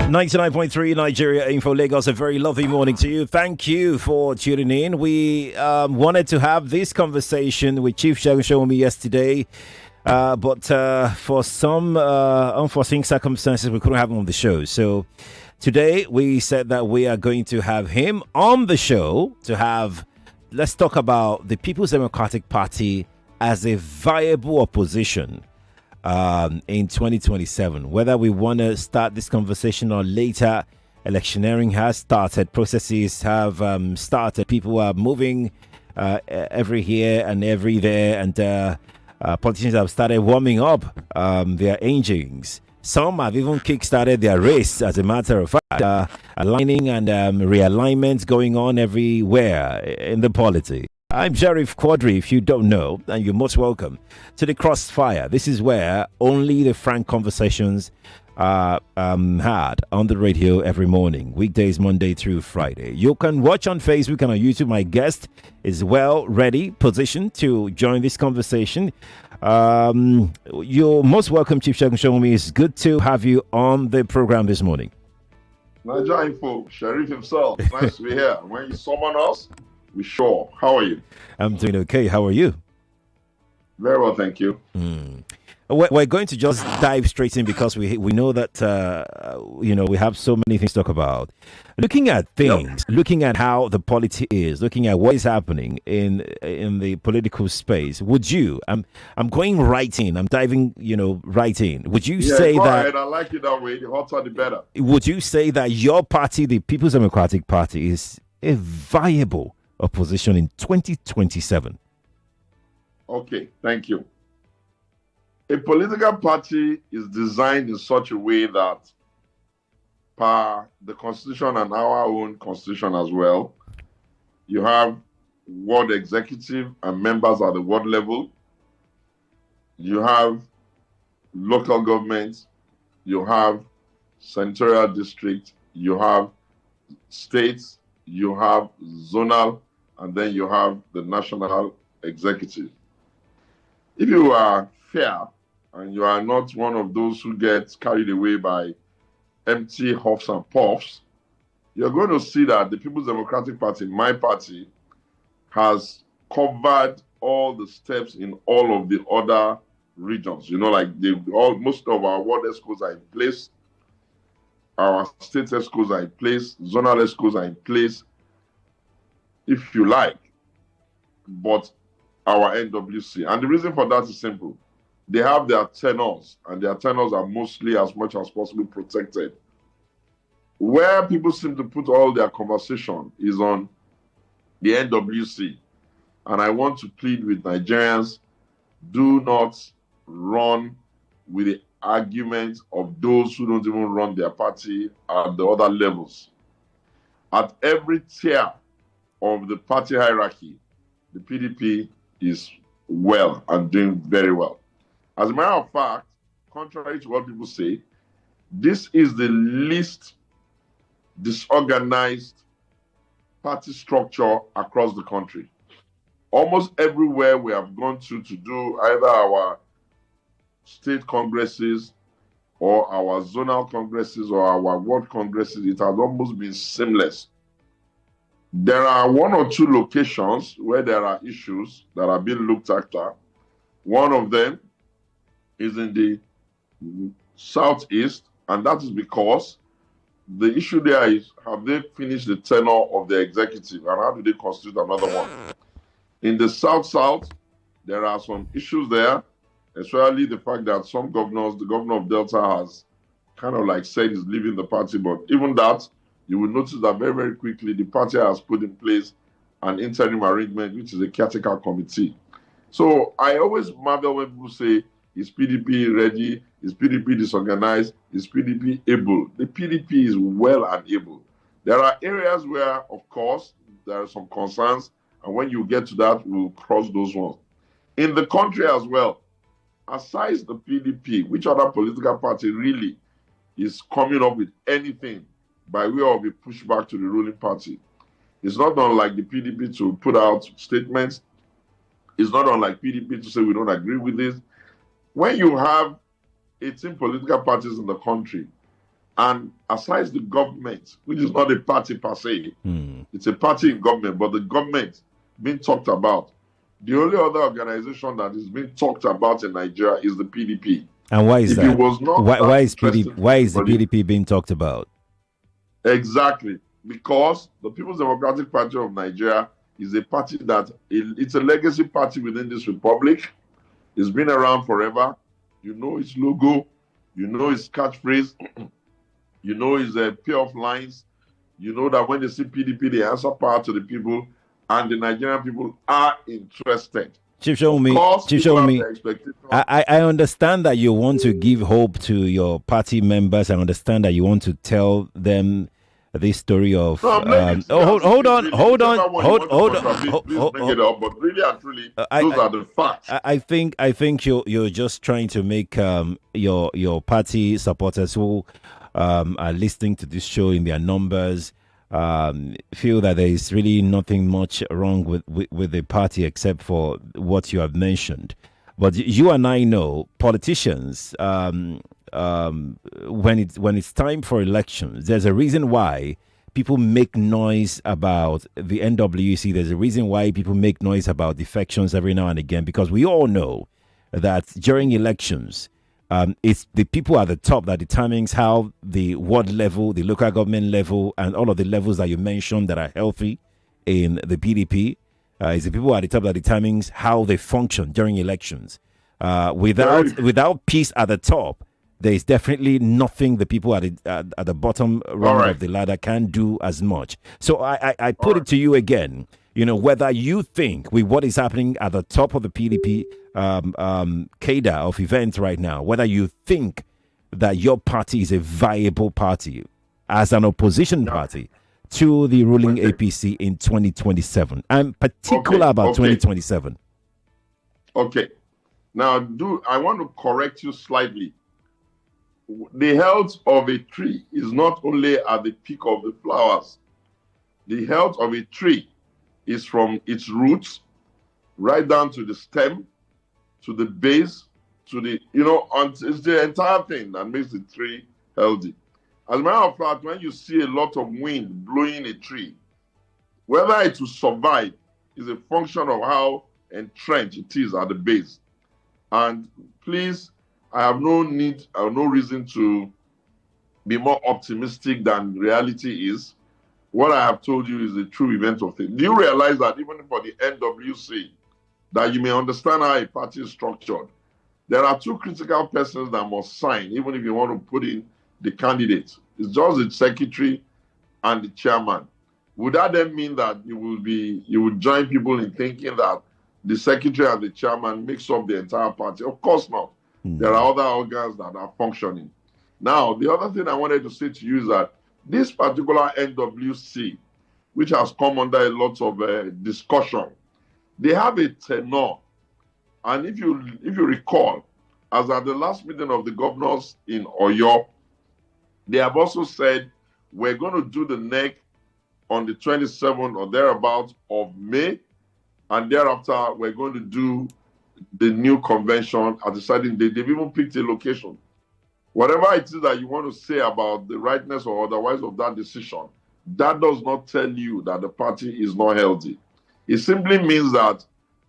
99.3 Nigeria Info Lagos. A very lovely morning to you. Thank you for tuning in. We wanted to have this conversation with Chief Sowunmi yesterday, but for some unforeseen circumstances, we couldn't have him on the show. So today we said that we are going to have him on the show let's talk about the People's Democratic Party as a viable opposition in 2027. Whether we want to start this conversation or later, electioneering has started, processes have started, people are moving every here and every there, and politicians have started warming up their engines. Some have even kick-started their race, as a matter of fact, aligning and realignments going on everywhere in the politics. I'm Sheriff Quadry, if you don't know, and you're most welcome to the Crossfire. This is where only the frank conversations are had on the radio every morning, weekdays, Monday through Friday. You can watch on Facebook and on YouTube. My guest is well ready, positioned to join this conversation. You're most welcome, Chief Sowunmi. It's good to have you on the program this morning. Nigeria Info, Sheriff himself. Nice to be here. When you summon us, we sure. How are you? I'm doing okay. How are you? Very well, thank you. We're going to just dive straight in because we know that we have so many things to talk about. Looking at things, looking at how the polity is, looking at what is happening in the political space. Would you? I'm going right in. I'm diving, right in. Would you say go that? Ahead. I like it that way. The hotter, the better. Would you say that your party, the People's Democratic Party, is a viable opposition in 2027? Okay, thank you. A political party is designed in such a way that, per the Constitution and our own Constitution as well, you have ward executive and members at the ward level. You have local governments. You have senatorial district. You have states. You have zonal. And then you have the national executive. If you are fair and you are not one of those who get carried away by empty huffs and puffs, you're going to see that the People's Democratic Party, my party, has covered all the steps in all of the other regions. Most of our ward ESCOs are in place, our state ESCOs are in place, zonal ESCOs are in place, if you like, but our NWC. And the reason for that is simple. They have their tenors, and their tenors are mostly, as much as possible, protected. Where people seem to put all their conversation is on the NWC. And I want to plead with Nigerians, do not run with the argument of those who don't even run their party at the other levels. At every tier of the party hierarchy, the PDP is well and doing very well. As a matter of fact, contrary to what people say, this is the least disorganized party structure across the country. Almost everywhere we have gone to do either our state congresses or our zonal congresses or our ward congresses, it has almost been seamless. There are one or two locations where there are issues that are being looked after. One of them is in the southeast, and that is because the issue there is, have they finished the tenure of the executive, and how do they constitute another one? In the south-south, there are some issues there, especially the fact that some governors, the governor of Delta has kind of said he's leaving the party, but even that, you will notice that very, very quickly, the party has put in place an interim arrangement, which is a caretaker committee. So I always marvel when people say, is PDP ready? Is PDP disorganized? Is PDP able? The PDP is well and able. There are areas where, of course, there are some concerns, and when you get to that, we'll cross those ones. In the country as well, aside the PDP, which other political party really is coming up with anything by way of a pushback to the ruling party? It's not unlike the PDP to put out statements. It's not unlike PDP to say we don't agree with this. When you have 18 political parties in the country, And aside the government, which is not a party per se, it's a party in government, but the government being talked about, the only other organization that is being talked about in Nigeria is the PDP. And why is if that? It was not why is the PDP being talked about? Exactly. Because the People's Democratic Party of Nigeria is a party that it's a legacy party within this republic. It's been around forever. You know its logo, you know its catchphrase, you know its pair of lines. You know that when they see PDP, they answer power to the people, and the Nigerian people are interested. Chief Sowunmi, I understand that you want to give hope to your party members. I understand that you want to tell them this story of. Hold on. But really and truly, those are the facts. I think you're just trying to make your party supporters who are listening to this show in their numbers feel that there is really nothing much wrong with the party except for what you have mentioned. But you and I know politicians, when it's time for elections, there's a reason why people make noise about the NWC. There's a reason why people make noise about defections every now and again, because we all know that during elections, it's the people at the top that determines how the ward level, the local government level, and all of the levels that you mentioned that are healthy in the PDP. It's the people at the top that determines how they function during elections. Without peace at the top, there is definitely nothing the people at the bottom rung of the ladder can do as much. So I put it to you again. You know, whether you think with what is happening at the top of the PDP cadre of events right now, whether you think that your party is a viable party as an opposition party to the ruling APC in 2027. I'm particular about 2027. Okay. Now, I want to correct you slightly. The health of a tree is not only at the peak of the flowers. The health of a tree is from its roots right down to the stem, to the base, to the, it's the entire thing that makes the tree healthy. As a matter of fact, when you see a lot of wind blowing a tree, whether it will survive is a function of how entrenched it is at the base. And please, I have no reason to be more optimistic than reality is. What I have told you is the true event of things. Do you realize that even for the NWC, that you may understand how a party is structured, there are two critical persons that must sign, even if you want to put in the candidates. It's just the secretary and the chairman. Would that then mean that you would join people in thinking that the secretary and the chairman makes up the entire party? Of course not. There are other organs that are functioning. Now, the other thing I wanted to say to you is that this particular NWC, which has come under a lot of discussion, they have a tenor. And if you recall, as at the last meeting of the governors in Oyo, they have also said, we're going to do the NEC on the 27th or thereabouts of May, and thereafter we're going to do the new convention at the deciding date. They've even picked a location. Whatever it is that you want to say about the rightness or otherwise of that decision, that does not tell you that the party is not healthy. It simply means that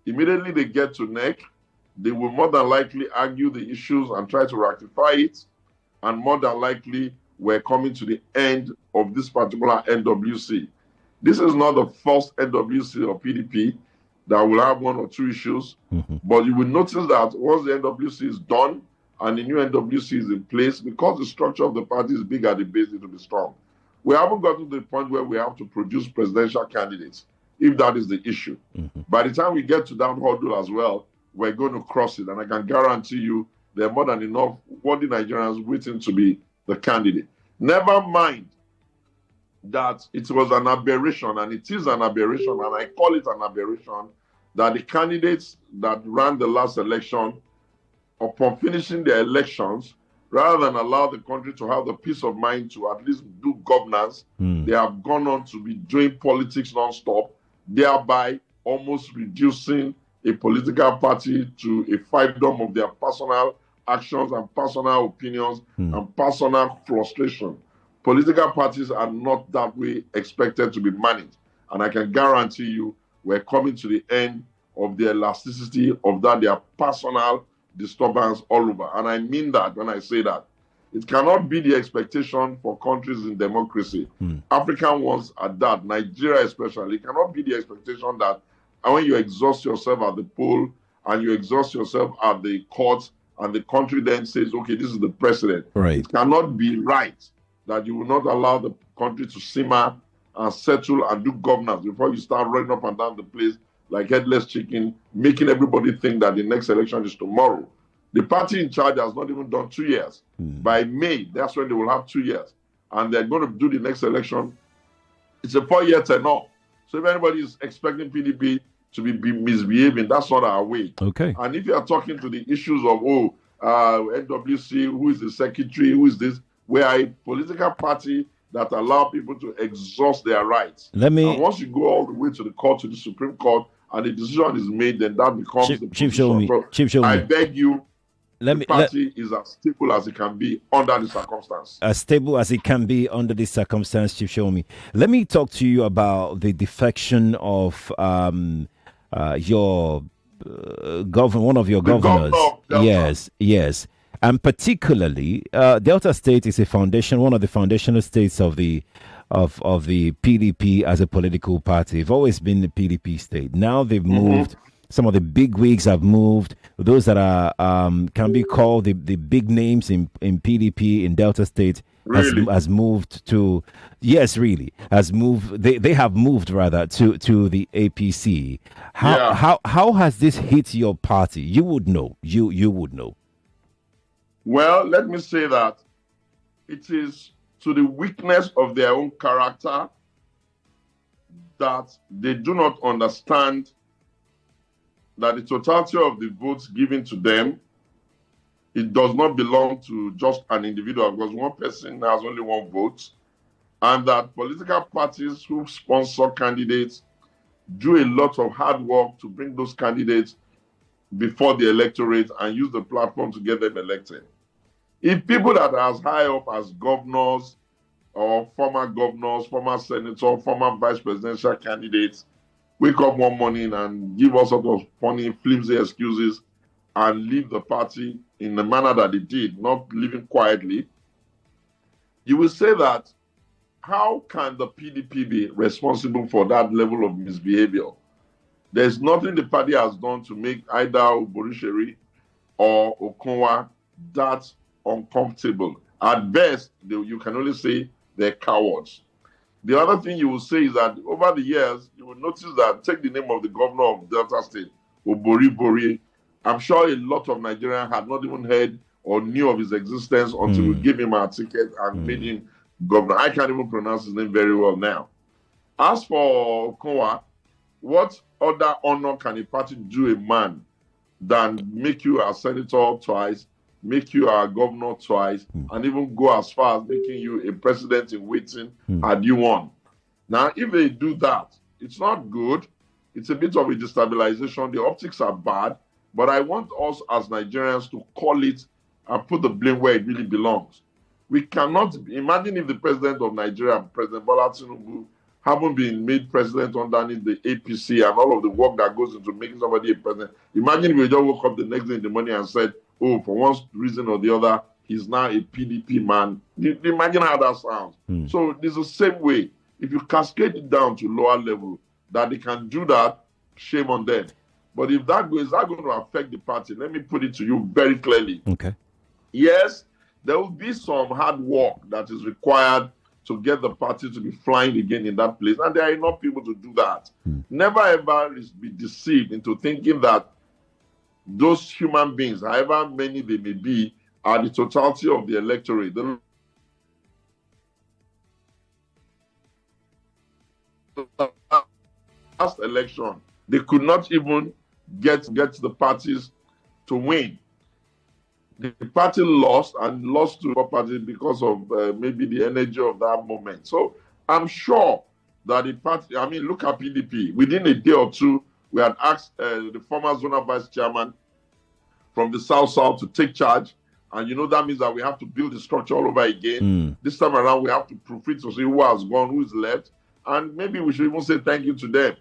immediately they get to NEC, they will more than likely argue the issues and try to rectify it. And more than likely, we're coming to the end of this particular NWC. This is not the first NWC or PDP that will have one or two issues. But you will notice that once the NWC is done and the new NWC is in place, because the structure of the party is big at the base, it will be strong. We haven't gotten to the point where we have to produce presidential candidates, if that is the issue. By the time we get to that hurdle as well, we're going to cross it. And I can guarantee you there are more than enough worthy Nigerians waiting to be the candidate. Never mind that it was an aberration, and it is an aberration, and I call it an aberration, that the candidates that ran the last election, upon finishing their elections, rather than allow the country to have the peace of mind to at least do governance, they have gone on to be doing politics non-stop, thereby almost reducing a political party to a fiefdom of their personal actions and personal opinions and personal frustration. Political parties are not that way expected to be managed. And I can guarantee you we're coming to the end of the elasticity of that, their personal disturbance all over. And I mean that when I say that. It cannot be the expectation for countries in democracy. African ones are that, Nigeria especially. It cannot be the expectation that when you exhaust yourself at the poll and you exhaust yourself at the courts and the country then says, okay, this is the precedent. Right. It cannot be right that you will not allow the country to simmer and settle and do governance before you start running up and down the place like headless chicken, making everybody think that the next election is tomorrow. The party in charge has not even done 2 years. By May, that's when they will have 2 years. And they're going to do the next election. It's a 4-year tenure. So if anybody is expecting PDP to be misbehaving, that's not our way. Okay. And if you are talking to the issues of, NWC, who is the secretary, who is this, we are a political party that allow people to exhaust their rights. And once you go all the way to the court, to the Supreme Court, and the decision is made, then that becomes the Chief Sowunmi. I beg you, the party is as stable as it can be under the circumstance. As stable as it can be under this circumstance, Chief Sowunmi. Let me talk to you about the defection of your one of your governors. Yes. And particularly, Delta State is one of the foundational states of the PDP as a political party. They've always been the PDP state. Now they've moved. Some of the big wigs have moved. Those that are can be called the big names in PDP in Delta State has moved to has moved. They have moved rather to the APC. How has this hit your party? You would know. You would know. Well, let me say that it is to the weakness of their own character that they do not understand that the totality of the votes given to them, it does not belong to just an individual, because one person has only one vote, and that political parties who sponsor candidates do a lot of hard work to bring those candidates before the electorate and use the platform to get them elected. If people that are as high up as governors or former governors, former senators, former vice presidential candidates wake up one morning and give all sorts of funny, flimsy excuses and leave the party in the manner that they did, not living quietly, you will say that, how can the PDP be responsible for that level of misbehavior? There's nothing the party has done to make either Oborisheri or Okonwa that uncomfortable. At best, you can only say they're cowards. The other thing you will say is that over the years, you will notice that, take the name of the governor of Delta State, Obori. I'm sure a lot of Nigerians had not even heard or knew of his existence until we gave him our ticket and made him governor. I can't even pronounce his name very well now. As for Okonwa, what other honor can a party do a man than make you a senator twice, make you a governor twice, and even go as far as making you a president in waiting had you won? Now, if they do that, it's not good. It's a bit of a destabilization. The optics are bad, but I want us as Nigerians to call it and put the blame where it really belongs. We cannot imagine if the president of Nigeria, President Bola Tinubu, haven't been made president underneath the APC and all of the work that goes into making somebody a president. Imagine if we just woke up the next day in the morning and said, oh, for one reason or the other, he's now a PDP man. Imagine how that sounds. So it's the same way. If you cascade it down to lower level, that they can do that, shame on them. But if that goes, is that going to affect the party? Let me put it to you very clearly. Okay. Yes, there will be some hard work that is required to get the party to be flying again in that place. And there are enough people to do that. Never ever be deceived into thinking that those human beings, however many they may be, are the totality of the electorate. The last election, they could not even get the parties to win. The party lost to the party because of maybe the energy of that moment. So I'm sure that the party, look at PDP. Within a day or two, we had asked the former zonal vice chairman from the South to take charge. And that means that we have to build the structure all over again. This time around, we have to proofread to see who has gone, who is left. And maybe we should even say thank you to them,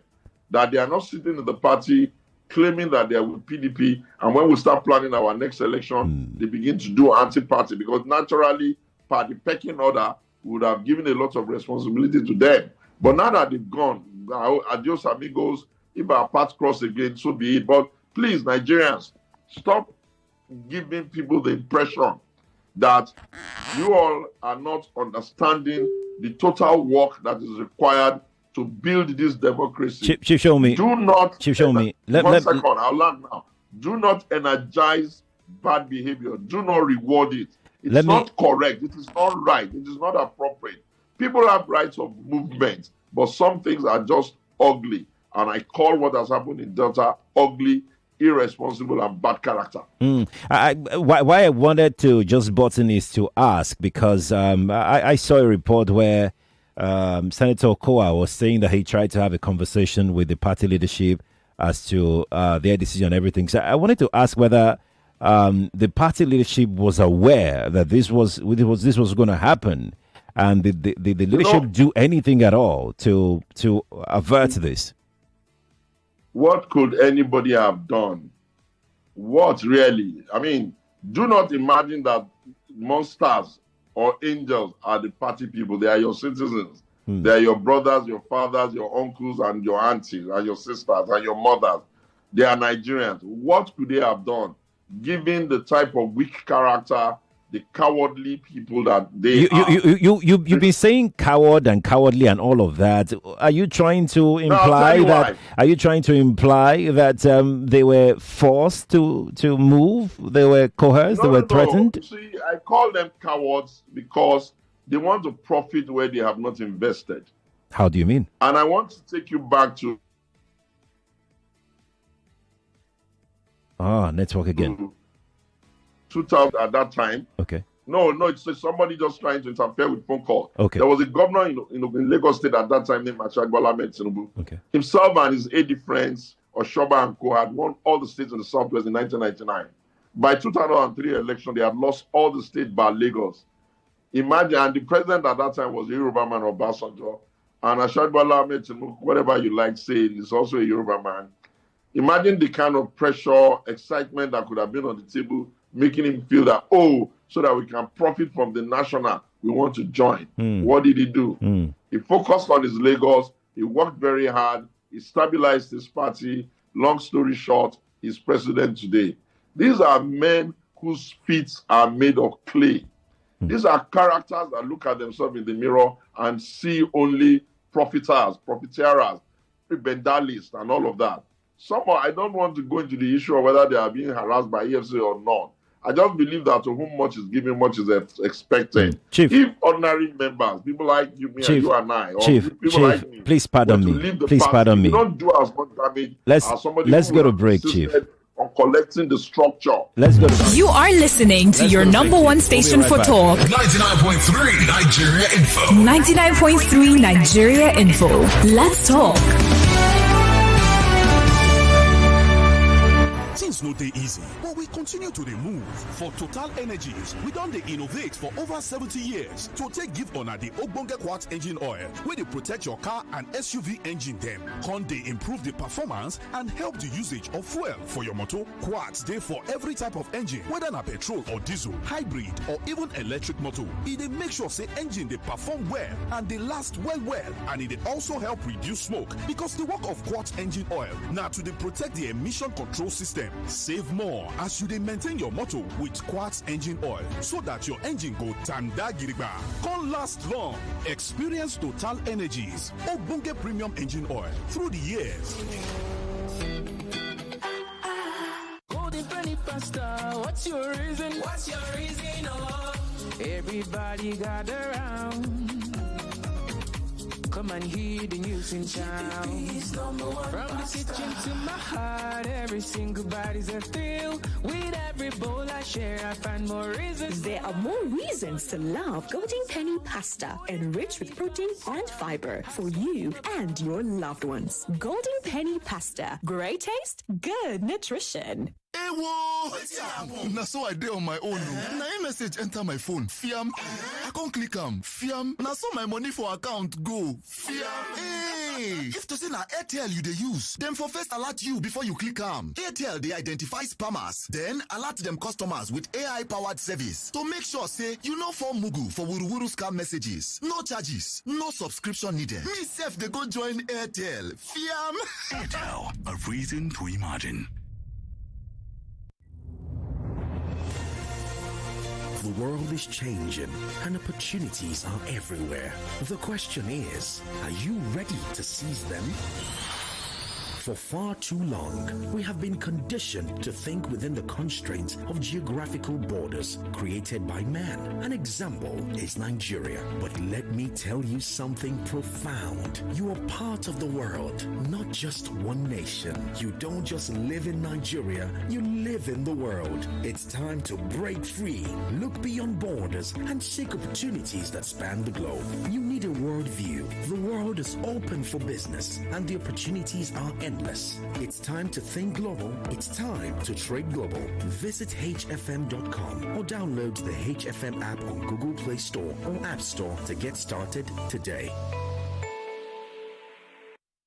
that they are not sitting in the party claiming that they are with PDP. And when we start planning our next election, they begin to do anti-party, because naturally, party pecking order would have given a lot of responsibility to them. But now that they've gone, adios amigos, if our paths cross again, so be it. But please, Nigerians, stop giving people the impression that you all are not understanding the total work that is required to build this democracy. Chief, show me. Do not. Chief, show me. One second, I'll land now. Do not energize bad behavior. Do not reward it. It's not correct. It is not right. It is not appropriate. People have rights of movement, but some things are just ugly. And I call what has happened in Delta ugly, irresponsible, and bad character. Why I wanted to just button is to ask, because I saw a report where Senator Koa was saying that he tried to have a conversation with the party leadership as to their decision and everything. So I wanted to ask whether the party leadership was aware that this was going to happen, and did the leadership do anything at all to avert this? What could anybody have done? What really? I mean, do not imagine that monsters or angels are the party people. They are your citizens. They are your brothers, your fathers, your uncles, and your aunties, and your sisters, and your mothers. They are Nigerians. What could they have done, given the type of weak character, the cowardly people that they are? You've been saying coward and cowardly and all of that. Are you trying to imply that? Are you trying to imply that they were forced to move? They were coerced. They were threatened. See, I call them cowards because they want to profit where they have not invested. How do you mean? And I want to take you back to network again. 2000 at that time. Okay. No, it's somebody just trying to interfere with phone call. Okay. There was a governor in Lagos State at that time named Bola Ahmed Tinubu. Okay. Himself and his 80 friends, Oshoba and Co, had won all the states in the Southwest in 1999. By 2003 election, they had lost all the states by Lagos. Imagine, and the president at that time was a Yoruba man, Obasanjo, and Bola Ahmed Tinubu, whatever you like saying, is also a Yoruba man. Imagine the kind of pressure, excitement that could have been on the table, making him feel that, so that we can profit from the national, we want to join. What did he do? He focused on his Lagos. He worked very hard. He stabilized his party. Long story short, he's president today. These are men whose feet are made of clay. These are characters that look at themselves in the mirror and see only profiteers, bendalists, and all of that. Somehow, I don't want to go into the issue of whether they are being harassed by EFC or not. I just believe that to whom much is given, much is expected. Chief, if ordinary members, people like you, me, and you and I, or people like me, please pardon me. Please pardon me. Don't do as much damage as somebody let's go to break, Chief. On collecting the structure. Let's go to break. You are listening to your number one station for talk. 99.3 Nigeria Info. 99.3 Nigeria Info. Let's talk. Things no dey easy, but we continue to dey move. For Total Energies, we don dey innovate for over 70 years to take give una the ogbonge quartz engine oil wey dey protect your car and SUV engine dem, con dey improve the performance and help the usage of fuel for your motor. Quartz dey for every type of engine, whether na petrol or diesel, hybrid or even electric motor. E dey make sure say engine dey perform well and dey last well, and e dey also help reduce smoke, because the work of quartz engine oil na to dey protect the emission control system. Save more as you dey maintain your motor with quartz engine oil, so that your engine go tanda gidigba, con last long. Experience Total Energies ogbonge premium engine oil through the years. Golden penny pasta, what's your reason? What's your reason? Oh, everybody gather around. Come and hear the news in town. From the kitchen to my heart, every single body's a thrill. With every bowl I share, I find more reasons. There are more reasons to love Golden Penny Pasta, enriched with protein and fiber for you and your loved ones. Golden Penny Pasta, great taste, good nutrition. Hey, whoa! Now so I did on my own. Now a message enter my phone. Fiam. I can't click Fiam. Now so my money for account go. Fiam. Hey! If to say na Airtel you dey use, them for first alert you before you click Airtel they identify spammers. Then alert them customers with AI powered service to make sure say you know for Mugu for Wuruwuru scam messages. No charges, no subscription needed. Me self they go join Airtel. Fiam. Airtel, a reason to imagine. The world is changing and opportunities are everywhere. The question is, are you ready to seize them? For far too long, we have been conditioned to think within the constraints of geographical borders created by man. An example is Nigeria. But let me tell you something profound. You are part of the world, not just one nation. You don't just live in Nigeria, you live in the world. It's time to break free, look beyond borders, and seek opportunities that span the globe. You need a worldview. The world is open for business, and the opportunities are endless. It's time to think global. It's time to trade global. Visit hfm.com or download the HFM app on Google Play Store or App Store to get started today.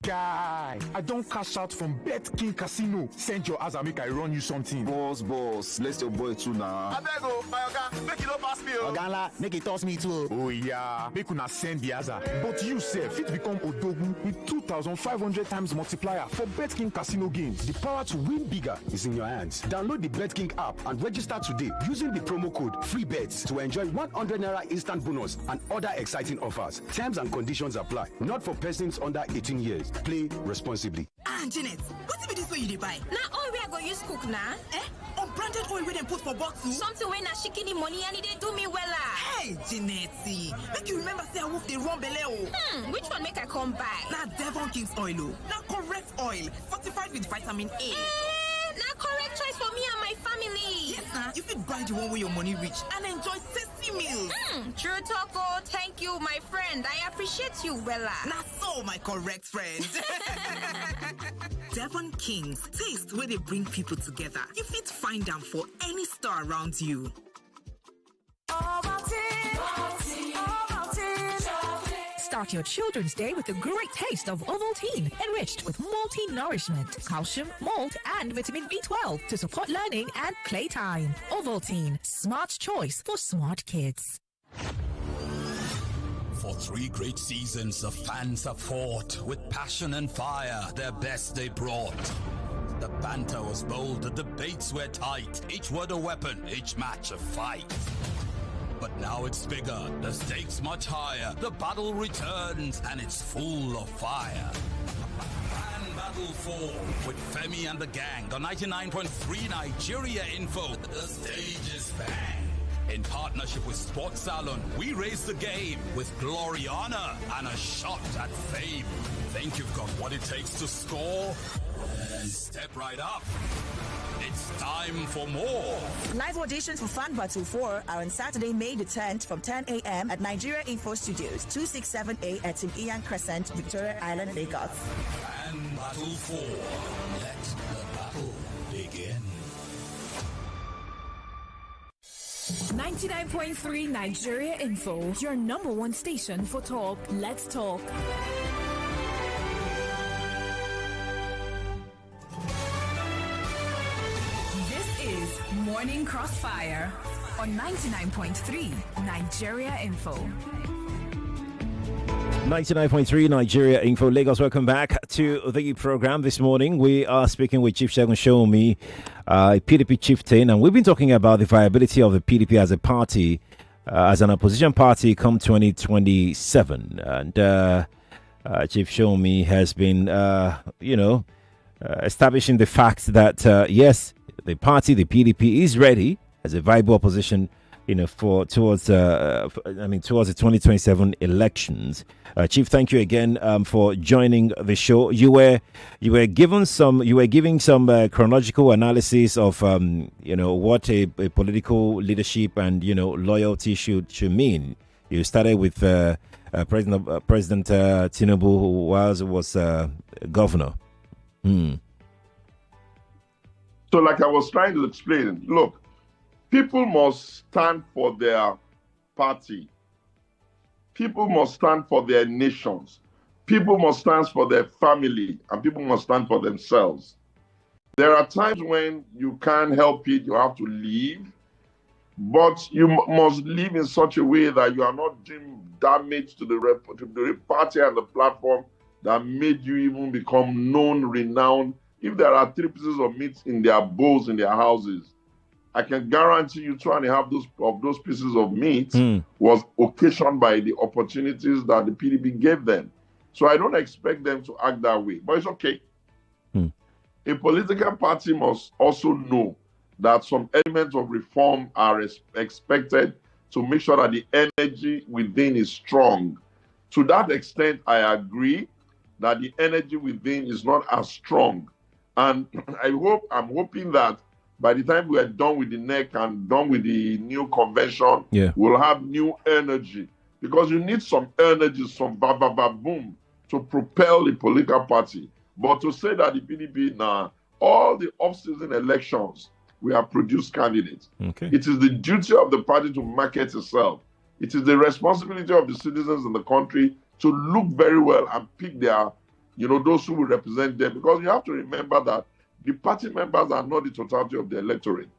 Guy, I don't cash out from Bet King Casino. Send your ass and make I run you something. Boss, let's your boy too now. I beg you, my Oga, make it not pass me. Ogala, make it toss me too. Oh yeah, make una send the other. But you say fit become Odogu with 2,500 times multiplier for Bet King Casino games. The power to win bigger is in your hands. Download the Bet King app and register today using the promo code FREEBETS to enjoy 100 Naira instant bonus and other exciting offers. Terms and conditions apply. Not for persons under 18 years. Play responsibly. Janet, what be this way you dey buy? Now oil we are going to use cook now. Unbranded oil we dem put for bottle. Something when na shikini money and it dey do me wella. Hey, Janet, make you remember say I wolf dey run belle. Which one make I come buy? Na Devon King's oil o. Na correct oil, fortified with vitamin A. Na correct choice for me and my family. Yes, sir. You fit buy the one where your money reach and enjoy tasty meals. True talk, oh. Thank you, my friend. I appreciate you, wella. Na so, my correct friend. Devon King's, taste where they bring people together. You fit find them for any store around you. Start your children's day with a great taste of Ovaltine, enriched with multi-nourishment, calcium, malt, and vitamin B12 to support learning and playtime. Ovaltine, smart choice for smart kids. For 3 great seasons, the fans have fought with passion and fire. Their best they brought. The banter was bold, the debates were tight. Each word a weapon, each match a fight. But now it's bigger, the stakes much higher. The battle returns, and it's full of fire. Grand Battle 4 with Femi and the gang. The 99.3 Nigeria Info. The stage is bang. In partnership with Sports Salon, we raise the game with glory, honor, and a shot at fame. Think you've got what it takes to score? Step right up. It's time for more. Live auditions for Fan Battle 4 are on Saturday, May the 10th from 10 a.m. at Nigeria Info Studios, 267A at Tim Ian Crescent, Victoria Island, Lagos. Fan Battle 4. Let the battle begin. 99.3 Nigeria Info, your number one station for talk. Let's talk. This is Morning Crossfire on 99.3 Nigeria Info. 99.3 Nigeria Info Lagos. Welcome back to the program this morning. We are speaking with Chief Segun Sowunmi, PDP Chieftain, and we've been talking about the viability of the PDP as a party, as an opposition party come 2027. And Chief Sowunmi has been, establishing the fact that, yes, the party, the PDP, is ready as a viable opposition towards the 2027 elections. Chief, thank you again for joining the show. You were giving some chronological analysis of what a political leadership and loyalty should mean. You started with President Tinubu, who was governor. So like I was trying to explain, look, people must stand for their party. People must stand for their nations. People must stand for their family, and people must stand for themselves. There are times when you can't help it, you have to leave, but you must live in such a way that you are not doing damage to the party and the platform that made you even become known, renowned. If there are 3 pieces of meat in their bowls in their houses, I can guarantee you 2.5 of those pieces of meat was occasioned by the opportunities that the PDP gave them. So I don't expect them to act that way, but it's okay. A political party must also know that some elements of reform are expected to make sure that the energy within is strong. To that extent, I agree that the energy within is not as strong. And I'm hoping that by the time we are done with the NEC and done with the new convention, we'll have new energy. Because you need some energy, some boom, to propel the political party. But to say that the PDP now, all the off-season elections, we have produced candidates. It is the duty of the party to market itself. It is the responsibility of the citizens in the country to look very well and pick their, those who will represent them. Because you have to remember that the party members are not the totality of the electorate.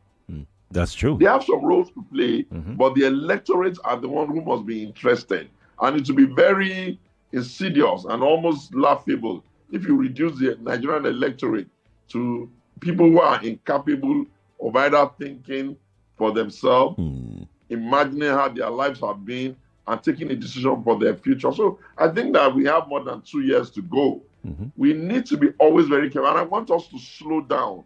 That's true. They have some roles to play, but the electorates are the one who must be interested. And it will be very insidious and almost laughable if you reduce the Nigerian electorate to people who are incapable of either thinking for themselves, imagining how their lives have been, and taking a decision for their future. So I think that we have more than 2 years to go. We need to be always very careful. And I want us to slow down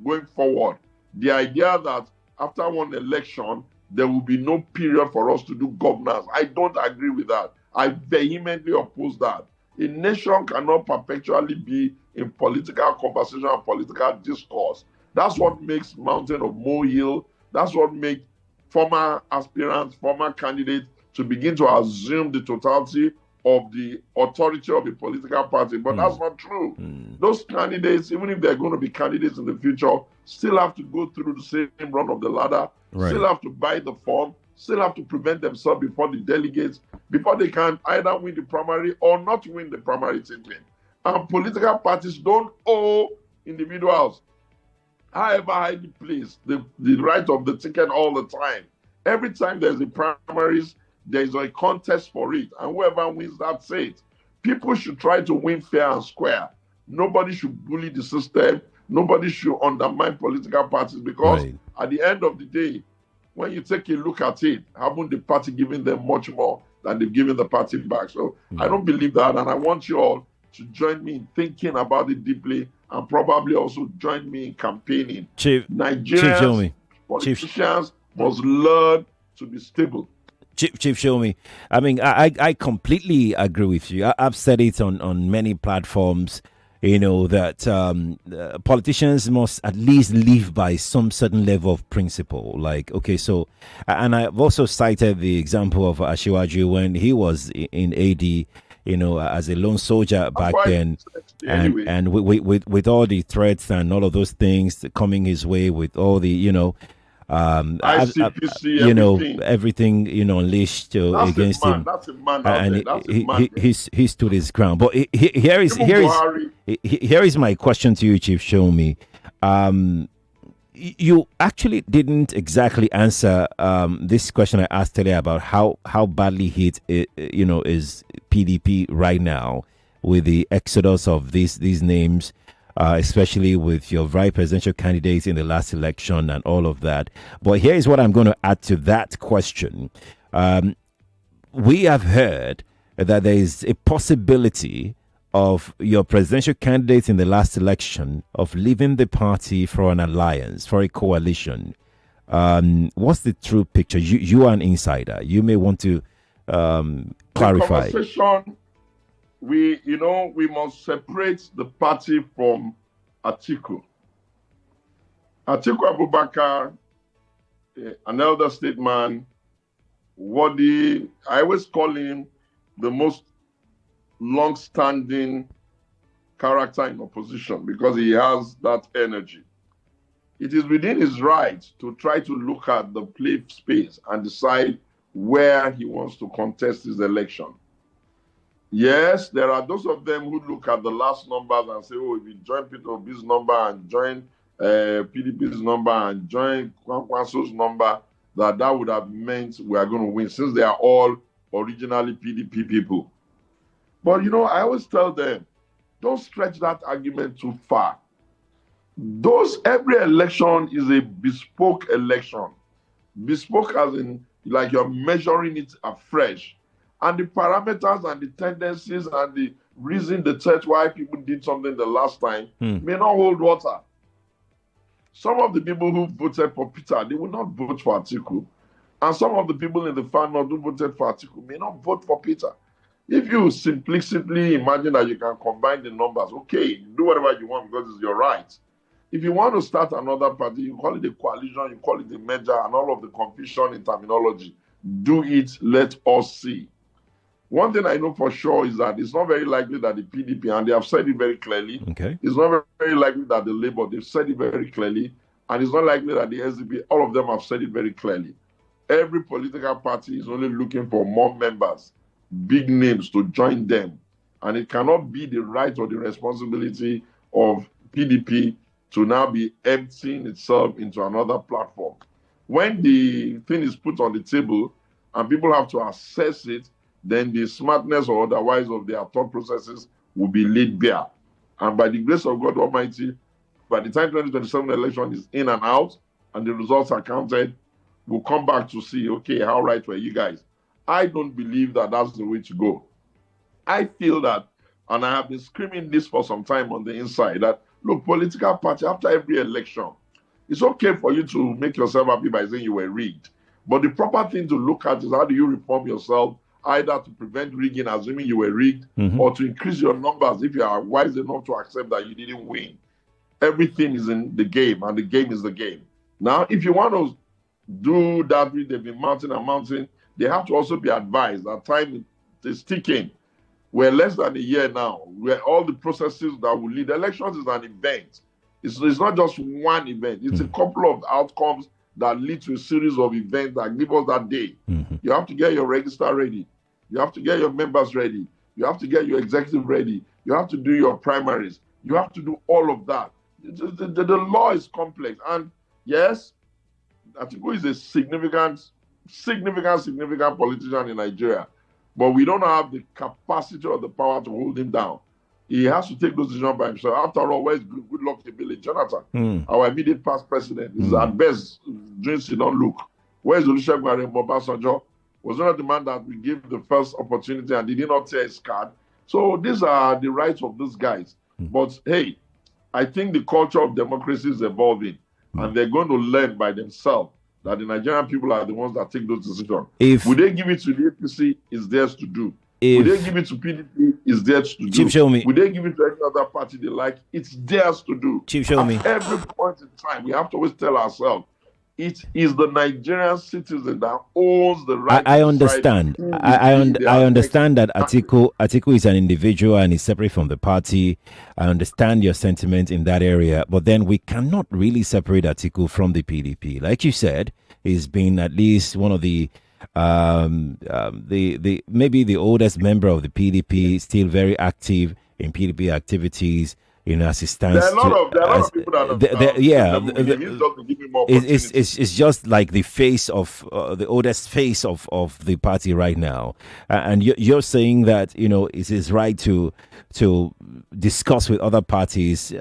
going forward. The idea that after one election, there will be no period for us to do governance. I don't agree with that. I vehemently oppose that. A nation cannot perpetually be in political conversation and political discourse. That's what makes Mountain of Molehill. That's what makes former aspirants, former candidates to begin to assume the totality of the authority of a political party. But that's not true. Those candidates, even if they're going to be candidates in the future, still have to go through the same run of the ladder, still have to buy the form, still have to prevent themselves before the delegates, before they can either win the primary or not win the primary ticket. And political parties don't owe individuals, however highly placed, the right of the ticket all the time. Every time there's a primaries, there's a contest for it, and whoever wins, that's it. People should try to win fair and square. Nobody should bully the system. Nobody should undermine political parties, because at the end of the day, when you take a look at it, haven't the party given them much more than they've given the party back? So I don't believe that, and I want you all to join me in thinking about it deeply, and probably also join me in campaigning. Nigerians, politicians must learn to be stable. Chief Sowunmi, I mean, I completely agree with you. I've said it on many platforms, that politicians must at least live by some certain level of principle. Like, okay, so, and I've also cited the example of Asiwaju when he was in AD, as a lone soldier back then, and with all the threats and all of those things coming his way, with all the, ICPC, everything, unleashed against him. That's a man and he stood his ground. But here is my question to you, Chief Sowunmi. You actually didn't exactly answer this question I asked earlier about how badly hit is PDP right now with the exodus of these names. Especially with your vice presidential candidates in the last election and all of that. But here is what I'm going to add to that question. We have heard that there is a possibility of your presidential candidates in the last election of leaving the party for an alliance, for a coalition. What's the true picture? You are an insider. You may want to clarify. The conversation, we must separate the party from Atiku. Atiku Abubakar, an elder statesman, I always call him the most long-standing character in opposition because he has that energy. it is within his right to try to look at the play space and decide where he wants to contest his election. Yes, there are those of them who look at the last numbers and say, oh, if you join Peter Obi's number and join PDP's number and join Kwankwaso's number, that would have meant we are going to win, since they are all originally PDP people. But, I always tell them, don't stretch that argument too far. Every election is a bespoke election. Bespoke as in, like you're measuring it afresh. And the parameters and the tendencies and the reason, the church why people did something the last time may not hold water. Some of the people who voted for Peter, they will not vote for Atiku. And some of the people in the far north who voted for Atiku may not vote for Peter. If you simplistically imagine that you can combine the numbers, okay, do whatever you want because it's your right. If you want to start another party, you call it a coalition, you call it a merger, and all of the confusion in terminology. Do it, let us see. One thing I know for sure is that it's not very likely that the PDP, and they have said it very clearly, it's not very likely that the Labour, they've said it very clearly, and it's not likely that the SDP, all of them have said it very clearly. Every political party is only looking for more members, big names to join them, and it cannot be the right or the responsibility of PDP to now be emptying itself into another platform. When the thing is put on the table and people have to assess it, then the smartness or otherwise of their thought processes will be laid bare. And by the grace of God Almighty, by the time 2027 election is in and out and the results are counted, we'll come back to see, okay, how right were you guys? I don't believe that that's the way to go. I feel that, and I have been screaming this for some time on the inside, that, look, political party, after every election, it's okay for you to make yourself happy by saying you were rigged. But the proper thing to look at is how do you reform yourself, either to prevent rigging, assuming you were rigged, or to increase your numbers if you are wise enough to accept that you didn't win. Everything is in the game, and the game is the game. Now, if you want to do that, they've been mounting and mounting, they have to also be advised that time is ticking. We're less than a year now, where all the processes that will lead. Elections is an event. It's not just one event. It's a couple of outcomes that lead to a series of events that give us that day. You have to get your register ready. You have to get your members ready. You have to get your executive ready. You have to do your primaries. You have to do all of that. The law is complex. And yes, Atiku is a significant politician in Nigeria. But we don't have the capacity or the power to hold him down. He has to take those decisions by himself. After all, where's good luck to Billy Jonathan? Our immediate past president is at best dreams he don't look. Where's Olusegun Obasanjo? Was not the man that we gave the first opportunity and did not tear his card. So these are the rights of these guys. But hey, I think the culture of democracy is evolving, and they're going to learn by themselves that the Nigerian people are the ones that take those decisions. Would they give it to the APC? It's theirs to do. Would they give it to PDP? It's theirs to do. Chief, show me. Would they give it to any other party they like? It's theirs to do. Chief, show me. At every point in time, we have to always tell ourselves, it is the Nigerian citizen that owns the right. I understand. I understand that Atiku is an individual and is separate from the party. I understand your sentiment in that area, but then we cannot really separate Atiku from the PDP. Like you said, he's been at least one of the maybe the oldest member of the PDP, still very active in PDP activities. As he stands. There are a lot of people that it's just like the face of the oldest face of the party right now, and you're saying that it is right to discuss with other parties.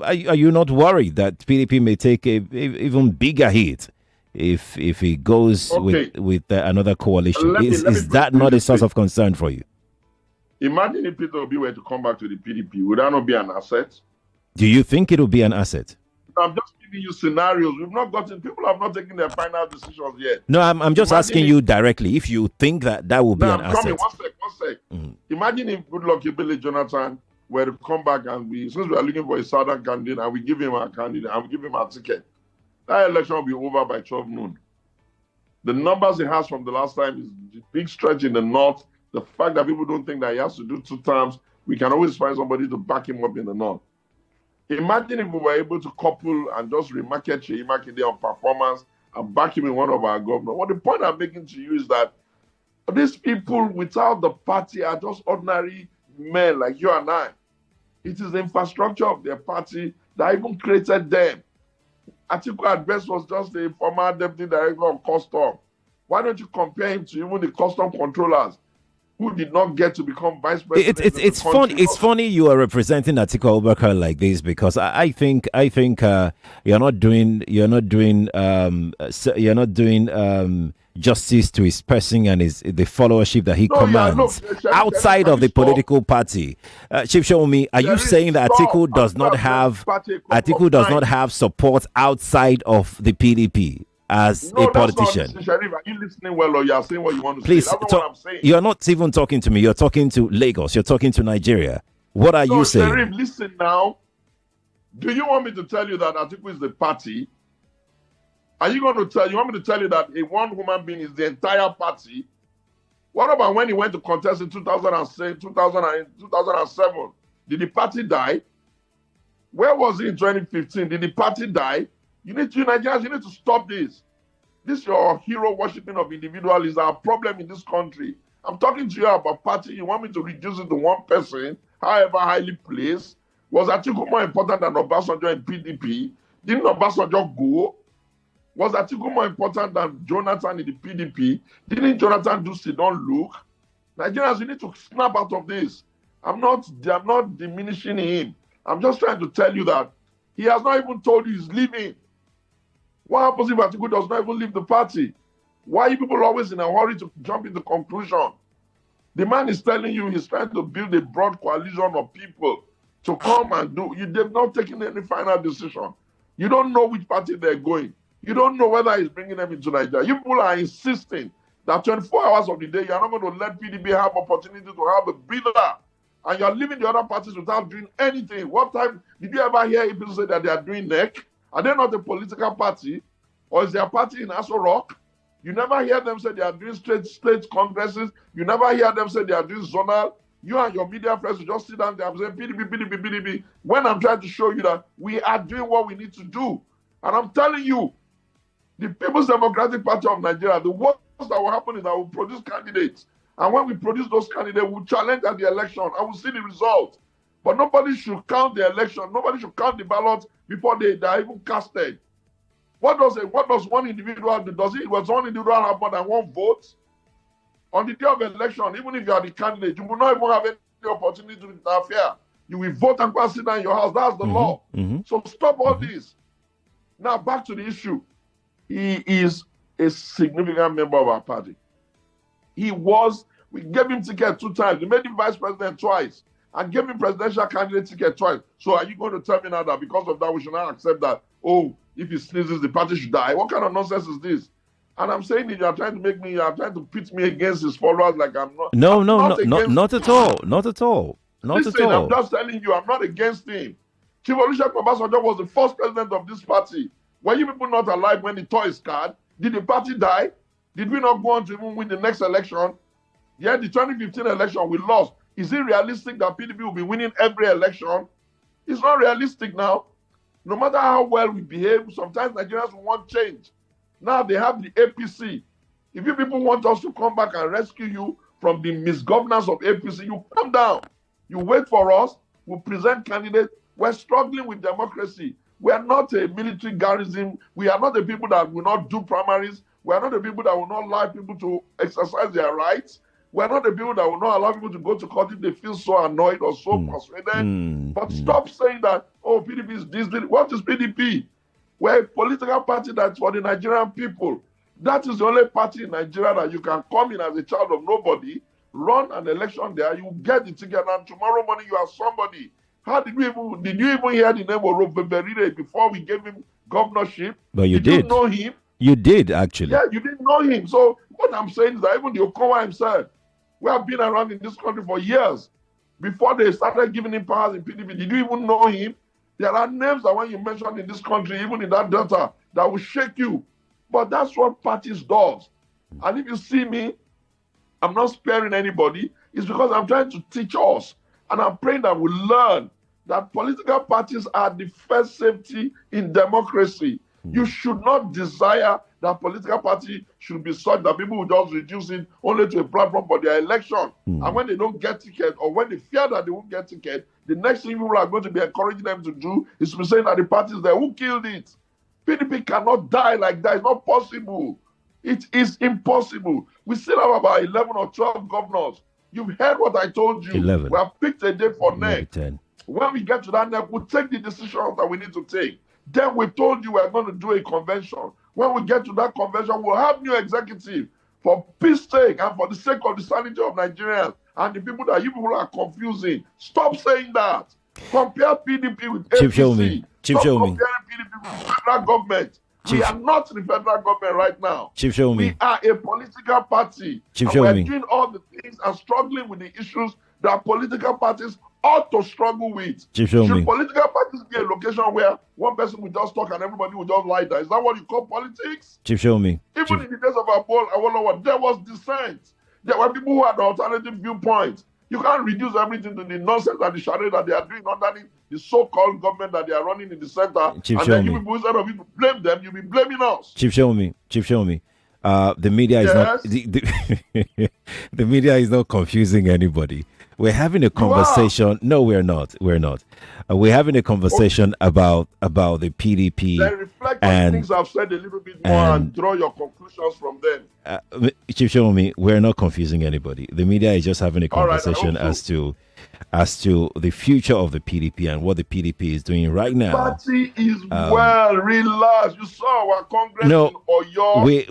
Are you not worried that PDP may take a even bigger hit if it goes with another coalition? Is that not a source of concern for you? Imagine if Peter Obi were to come back to the PDP. Would that not be an asset? Do you think it will be an asset? I'm just giving you scenarios. People have not taken their final decisions yet. No, I'm just asking you directly if you think that will be an asset. One sec. Imagine if Goodluck Billy Jonathan were to come back and since we are looking for a southern candidate and we give him a candidate and we give him a ticket, that election will be over by 12 noon. The numbers he has from the last time is a big stretch in the north. The fact that people don't think that he has to do 2 terms, we can always find somebody to back him up in the north. Imagine if we were able to couple and just remarket Sheyi Makinde on performance and back him in one of our governors. Well, the point I'm making to you is that these people without the party are just ordinary men like you and I. It is the infrastructure of their party that even created them. Atiku at best was just a former deputy director of custom. Why don't you compare him to even the custom controllers who did not get to become vice president? It's funny. It's funny you are representing Atiku Abubakar like this, because I think you're not doing justice to his person and the followership that he commands outside of the political party. Chief Sowunmi, are you saying that Atiku does not have support outside of the PDP as a politician? Sharif, are you listening well, or you are saying what you want to Please, say? That's not what I'm saying. You're not even talking to me. You're talking to Lagos. You're talking to Nigeria. What are you saying? Sharif, listen now. Do you want me to tell you that Atiku is the party? Are you going to tell? You want me to tell you that a one human being is the entire party? What about when he went to contest in 2007? Did the party die? Where was he in 2015? Did the party die? Nigerians, you need to stop this. This your hero worshipping of individuals is our problem in this country. I'm talking to you about party. You want me to reduce it to one person, however highly placed? Was Atiku more important than Obasanjo in PDP? Didn't Obasanjo go? Was Atiku more important than Jonathan in the PDP? Didn't Jonathan do sit don't look? Nigerians, you need to snap out of this. I'm not diminishing him. I'm just trying to tell you that he has not even told you he's leaving. What happens if Atiku does not even leave the party? Why are you people always in a hurry to jump into conclusion? The man is telling you he's trying to build a broad coalition of people to come and do. They've not taken any final decision. You don't know which party they're going. You don't know whether he's bringing them into Nigeria. You people are insisting that 24 hours of the day, you're not going to let PDP have opportunity to have a breather. And you're leaving the other parties without doing anything. What time did you ever hear people say that they are doing NEC? Are they not a political party? Or is their party in Aso Rock? You never hear them say they are doing state congresses. You never hear them say they are doing zonal. You and your media friends will just sit down there and say, PDP, PDP, PDP. When I'm trying to show you that we are doing what we need to do. And I'm telling you, the People's Democratic Party of Nigeria, the worst that will happen is that we'll produce candidates. And when we produce those candidates, we'll challenge at the election and we'll see the result. But nobody should count the election. Nobody should count the ballots before they are even casted. What does one individual do? Does one individual have more than one vote? On the day of election, even if you are the candidate, you will not even have any opportunity to interfere. You will vote and go sit down in your house. That's the law. So stop all this. Now back to the issue. He is a significant member of our party. We gave him ticket 2 times. We made him vice president twice and gave him presidential candidate ticket twice. So are you going to tell me now that because of that we should not accept that, if he sneezes, the party should die? What kind of nonsense is this? And I'm saying that you are trying to pit me against his followers like I'm not. Not at all. Not at all. Listen, I'm just telling you, I'm not against him. Chief Olusegun Obasanjo was the first president of this party. Were you people not alive when the toy is card? Did the party die? Did we not go on to even win the next election? Yeah, the 2015 election, we lost. Is it realistic that PDP will be winning every election? It's not realistic now. No matter how well we behave, sometimes Nigerians will want change. Now they have the APC. If you people want us to come back and rescue you from the misgovernance of APC, you come down. You wait for us. We'll present candidates. We're struggling with democracy. We are not a military garrison. We are not the people that will not do primaries. We are not the people that will not allow people to exercise their rights. We are not the people that will not allow people to go to court if they feel so annoyed or so persuaded. But stop saying that, PDP is this. What is PDP? We're a political party that's for the Nigerian people. That is the only party in Nigeria that you can come in as a child of nobody, run an election there, you get the ticket, and tomorrow morning you are somebody. Did you even hear the name of Roberto before we gave him governorship? But you did. You know him? You did, actually. Yeah, you didn't know him. So what I'm saying is that even the Okowa himself, we have been around in this country for years. Before they started giving him powers in PDP, did you even know him? There are names that when you mention in this country, even in that data, that will shake you. But that's what parties does. And if you see me, I'm not sparing anybody. It's because I'm trying to teach us. And I'm praying that we learn that political parties are the first safety in democracy. You should not desire that political party should be such that people will just reduce it only to a platform for their election. And when they don't get ticket, or when they fear that they won't get ticket, the next thing people are going to be encouraging them to do is to be saying that the parties there who killed it. PDP cannot die like that. It's not possible. It is impossible. We still have about 11 or 12 governors. You've heard what I told you. 11. We have picked a date for next. 10. When we get to that next, we'll take the decisions that we need to take. Then we told you we're going to do a convention. When we get to that convention, we'll have new executive for peace sake and for the sake of the sanity of Nigerians and the people that you people are confusing. Stop saying that. Compare PDP with APC. Chief Sowunmi. Stop comparing PDP with the federal government. We are not the federal government right now. Chief Sowunmi. We are a political party. Chief and we're Sowunmi. doing all the things and struggling with the issues that political parties ought to struggle with. Chief Sowunmi. Should political parties be a location where one person will just talk and everybody will just lie there? Is that what you call politics? Chief Sowunmi. Even in the days of Awolowo, there was dissent. There were people who had alternative viewpoints. You can't reduce everything to the nonsense and the charade that they are doing under the so-called government that they are running in the center. Chief and then Sowunmi. you people, instead of you to blame them, you'll be blaming us. Chief Sowunmi. The media is not the media is not confusing anybody. We're having a conversation. No, we're not. We're not. We're having a conversation about the PDP. Then reflect on the things I've said a little bit more and draw your conclusions from them. Chief Sowunmi, we're not confusing anybody. The media is just having a conversation as to the future of the PDP and what the PDP is doing right now. Party is well relaxed. You saw our Congress in Oyo. We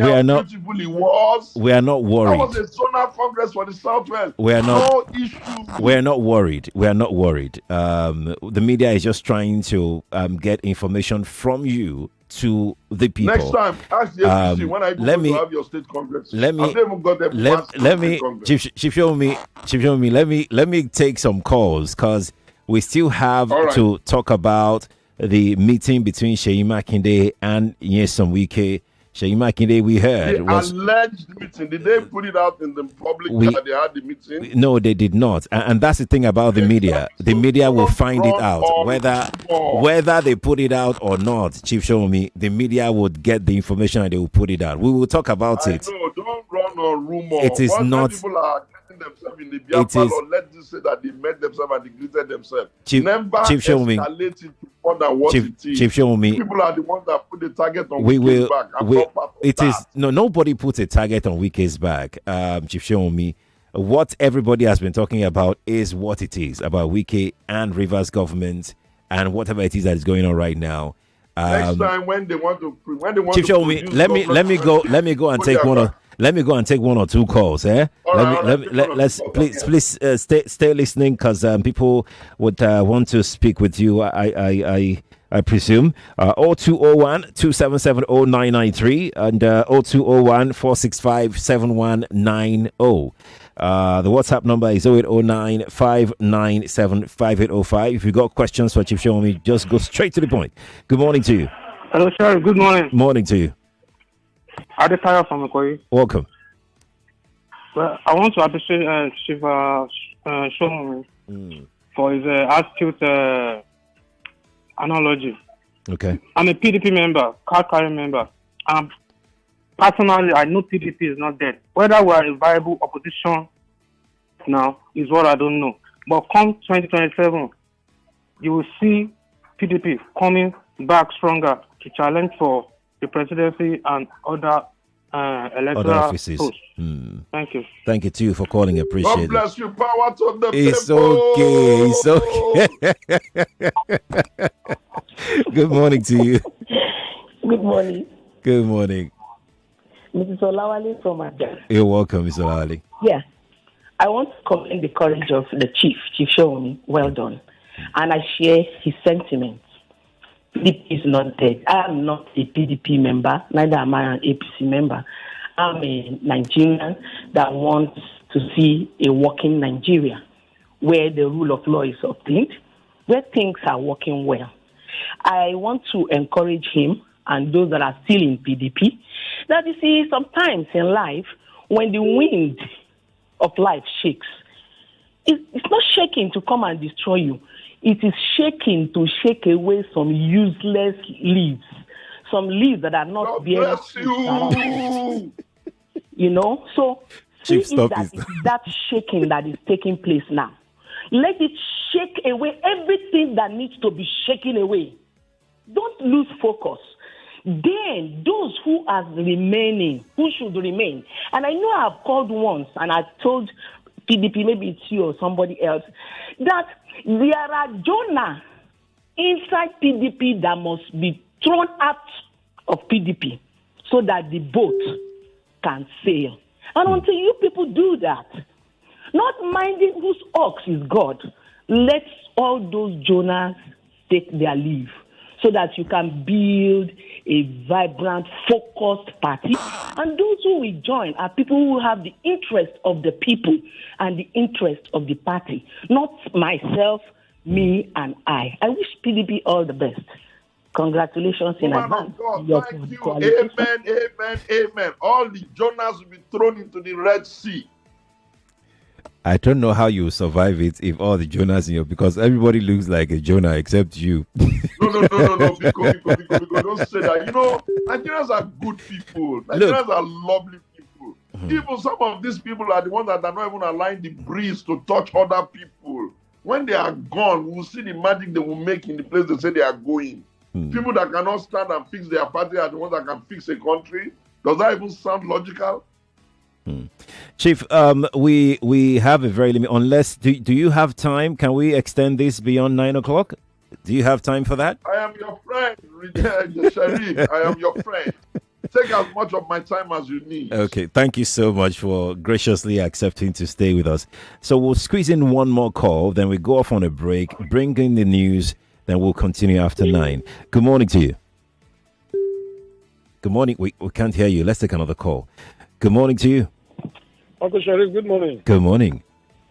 are not. Beautiful it was. We are not worried. That was a zonal Congress for the Southwest. We are not. No issue. We are not worried. We are not worried. The media is just trying to get information from you to the people. Next time, ask the FCC when I go to have your state congress. Let me Chief Sowunmi, let me take some calls because we still have to talk about the meeting between Seyi Makinde and Nyesom Wike. Seyi Makinde, we heard alleged meeting. Did they put it out in the public that they had the meeting? No, they did not. And that's the thing about the media. The media will find it out whether they put it out or not. Chief Sowunmi, the media would get the information and they will put it out. We will talk about it. No, don't run on rumor. It is not. People are getting themselves in the Biafra or let them say that they met themselves and they greeted themselves. Chief Sowunmi. Escalate it to more than what it is. Chief Sowunmi. People are the ones that put the target on Wike's back. Nobody puts a target on Wike's back. Chief Sowunmi. What everybody has been talking about is what it is about Wike and Rivers government and whatever it is that is going on right now. Next time when they want to Chief Sowunmi, let me go and take one or let me go and take one or two calls. Let's please stay listening because people would want to speak with you. I presume 0201 277 0993 and 0201 465 7190. The WhatsApp number is 0809 597 5805. If you got questions for Chief Sowunmi, just go straight to the point. Good morning to you. Hello, sir. Good morning. Morning to you. Advertiser from Macquarie. Welcome. Well, I want to appreciate Chief Sowunmi for his astute analogy. Okay. I'm a PDP member, card carrying member. Personally, I know PDP is not dead. Whether we are a viable opposition now is what I don't know. But come 2027, you will see PDP coming back stronger to challenge for the presidency and other electoral offices. Thank you. Thank you to you for calling. Appreciate it. God bless you. Power to the It's people. okay. It's okay. Good morning to you. Good morning. Good morning. Mrs. Olawale from Aja. You're welcome, Mr. Olawale. Yeah. I want to commend the courage of the Chief Sowunmi. Well done. And I share his sentiments. PDP is not dead. I am not a PDP member, neither am I an APC member. I'm a Nigerian that wants to see a working Nigeria where the rule of law is obtained, where things are working well. I want to encourage him and those that are still in PDP that you see sometimes in life when the wind of life shakes, it's not shaking to come and destroy you. It is shaking to shake away some useless leaves. Some leaves that are not bearing fruit. You know? So, Chief, stop this. It's that shaking that is taking place now. Let it shake away everything that needs to be shaken away. Don't lose focus. Then those who are remaining, who should remain, and I know I've called once and I told PDP, maybe it's you or somebody else, that there are Jonah inside PDP that must be thrown out of PDP so that the boat can sail. And until you people do that, not minding whose ox is God, let all those Jonahs take their leave so that you can build a vibrant, focused party. And those who will join are people who have the interest of the people and the interest of the party, not myself, me, and I. I wish PDP all the best. Congratulations in advance. God, thank you. Amen, amen, amen. All the Jonahs will be thrown into the Red Sea. I don't know how you survive it if all the Jonahs in you, because everybody looks like a Jonah except you. No. Because don't say that. You know, Nigerians are good people. Nigerians are lovely people. Even some of these people are the ones that are not even allowing the breeze to touch other people. When they are gone, we'll see the magic they will make in the place they say they are going. People that cannot stand and fix their party are the ones that can fix a country. Does that even sound logical? Chief, we have a very limited. Unless do you have time? Can we extend this beyond 9 o'clock? Do you have time for that? I am your friend, Sharif. I am your friend. Take as much of my time as you need. Okay, thank you so much for graciously accepting to stay with us. So we'll squeeze in one more call, then we go off on a break, bring in the news, then we'll continue after 9. Good morning to you. Good morning. We can't hear you. Let's take another call. Good morning to you. Uncle Sharif, good morning. Good morning.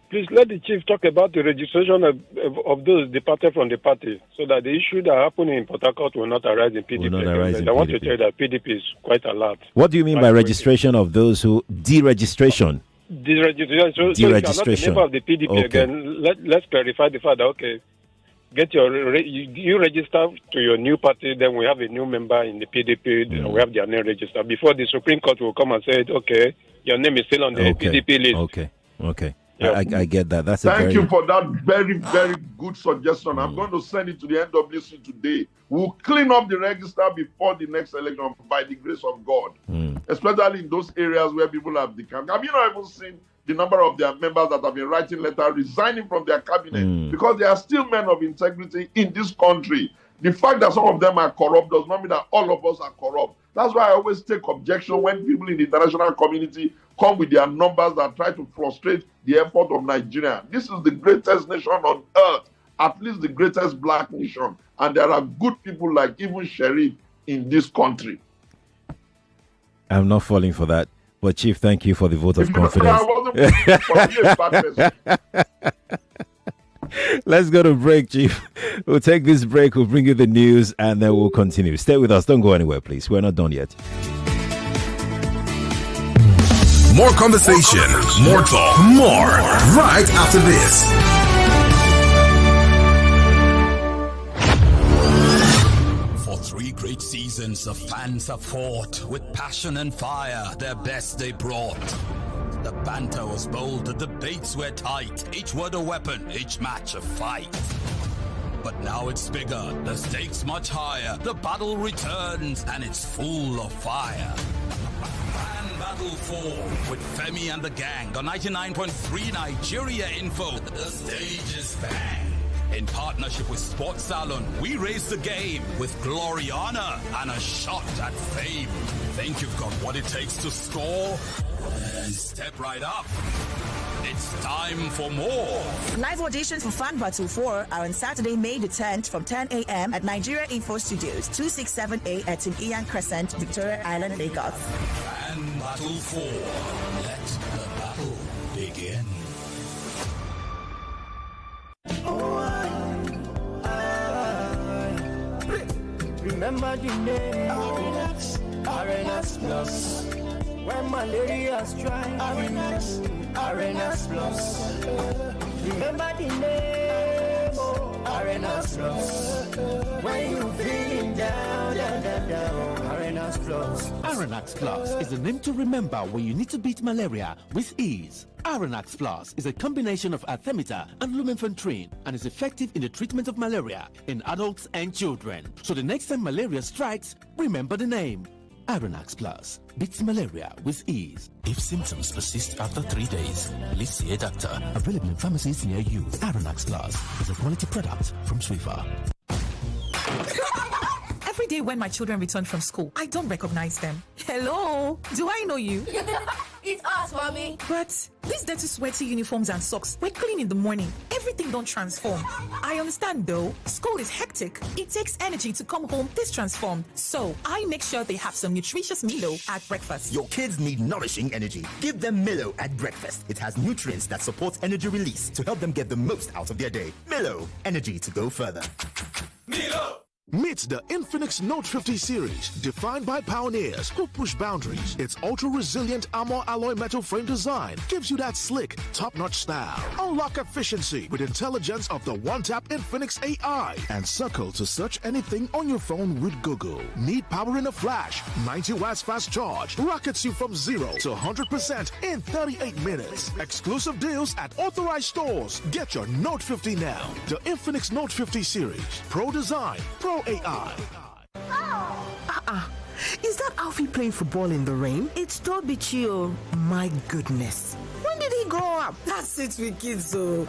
Please let the chief talk about the registration of those departed from the party so that the issue that happened in Port Harcourt will not arise in PDP. I want to tell you that PDP is quite alert. What do you mean by registration of those who deregistration? Deregistration. So if you are not a member of the PDP again, let's clarify the fact that, okay, get you register to your new party, then we have a new member in the PDP, we have their name registered. Before the Supreme Court will come and say, okay, your name is still on the PDP list. Okay. I get that. That's Thank you for that very, very good suggestion. I'm going to send it to the NWC today. We'll clean up the register before the next election by the grace of God, especially in those areas where people have decamped. Have you not even seen the number of their members that have been writing letters resigning from their cabinet because they are still men of integrity in this country? The fact that some of them are corrupt does not mean that all of us are corrupt. That's why I always take objection when people in the international community come with their numbers that try to frustrate the effort of Nigeria. This is the greatest nation on earth, at least the greatest black nation. And there are good people like even Sheriff in this country. I'm not falling for that. But Chief, thank you for the vote of confidence. Let's go to break, Chief. We'll take this break. We'll bring you the news and then we'll continue. Stay with us. Don't go anywhere, please. We're not done yet. More conversation, more talk, more right after this. For 3 great seasons, the fans have fought with passion and fire, their best they brought. The banter was bold, the debates were tight, each word a weapon, each match a fight. But now it's bigger, the stakes much higher, the battle returns and it's full of fire. Battle 4 with Femi and the gang on 99.3 Nigeria Info. The stage is bang. In partnership with Sports Salon, we raise the game with glory, honor, and a shot at fame. Think you've got what it takes to score? Then step right up. It's time for more. Live auditions for Fan Battle 4 are on Saturday, May the 10th from 10 a.m. at Nigeria Info Studios, 267A at Tim Ian Crescent, Victoria Island, Lagos. Fan Battle 4. Let the battle begin. Remember the name Arenas Plus. When malaria strikes, Arenas Plus. Remember the name Arenas Plus. When you feeling down, Arenas Plus. Arenax Plus is the name to remember when you need to beat malaria with ease. Arenax Plus is a combination of artemether and lumefantrine and is effective in the treatment of malaria in adults and children. So the next time malaria strikes, remember the name. Arenax Plus beats malaria with ease. If symptoms persist after 3 days, please see a doctor. Available in pharmacies near you. Arenax Plus is a quality product from Swiffer. Every day when my children return from school, I don't recognize them. Hello, do I know you? It's us, mommy. But these dirty, sweaty uniforms and socks, we're clean in the morning. Everything don't transform. I understand though. School is hectic. It takes energy to come home this transformed. So I make sure they have some nutritious Milo at breakfast. Your kids need nourishing energy. Give them Milo at breakfast. It has nutrients that support energy release to help them get the most out of their day. Milo, energy to go further. Milo! Meet the Infinix Note 50 series, defined by pioneers who push boundaries. Its ultra-resilient armor alloy metal frame design gives you that slick, top-notch style. Unlock efficiency with intelligence of the one-tap Infinix AI and circle to search anything on your phone with Google. Need power in a flash? 90 watts fast charge rockets you from 0 to 100% in 38 minutes. Exclusive deals at authorized stores. Get your Note 50 now. The Infinix Note 50 series. Pro design, Pro AI. Is that Alfie playing football in the rain? It's Toby Chio. My goodness. When did he grow up? That's it with kids, so.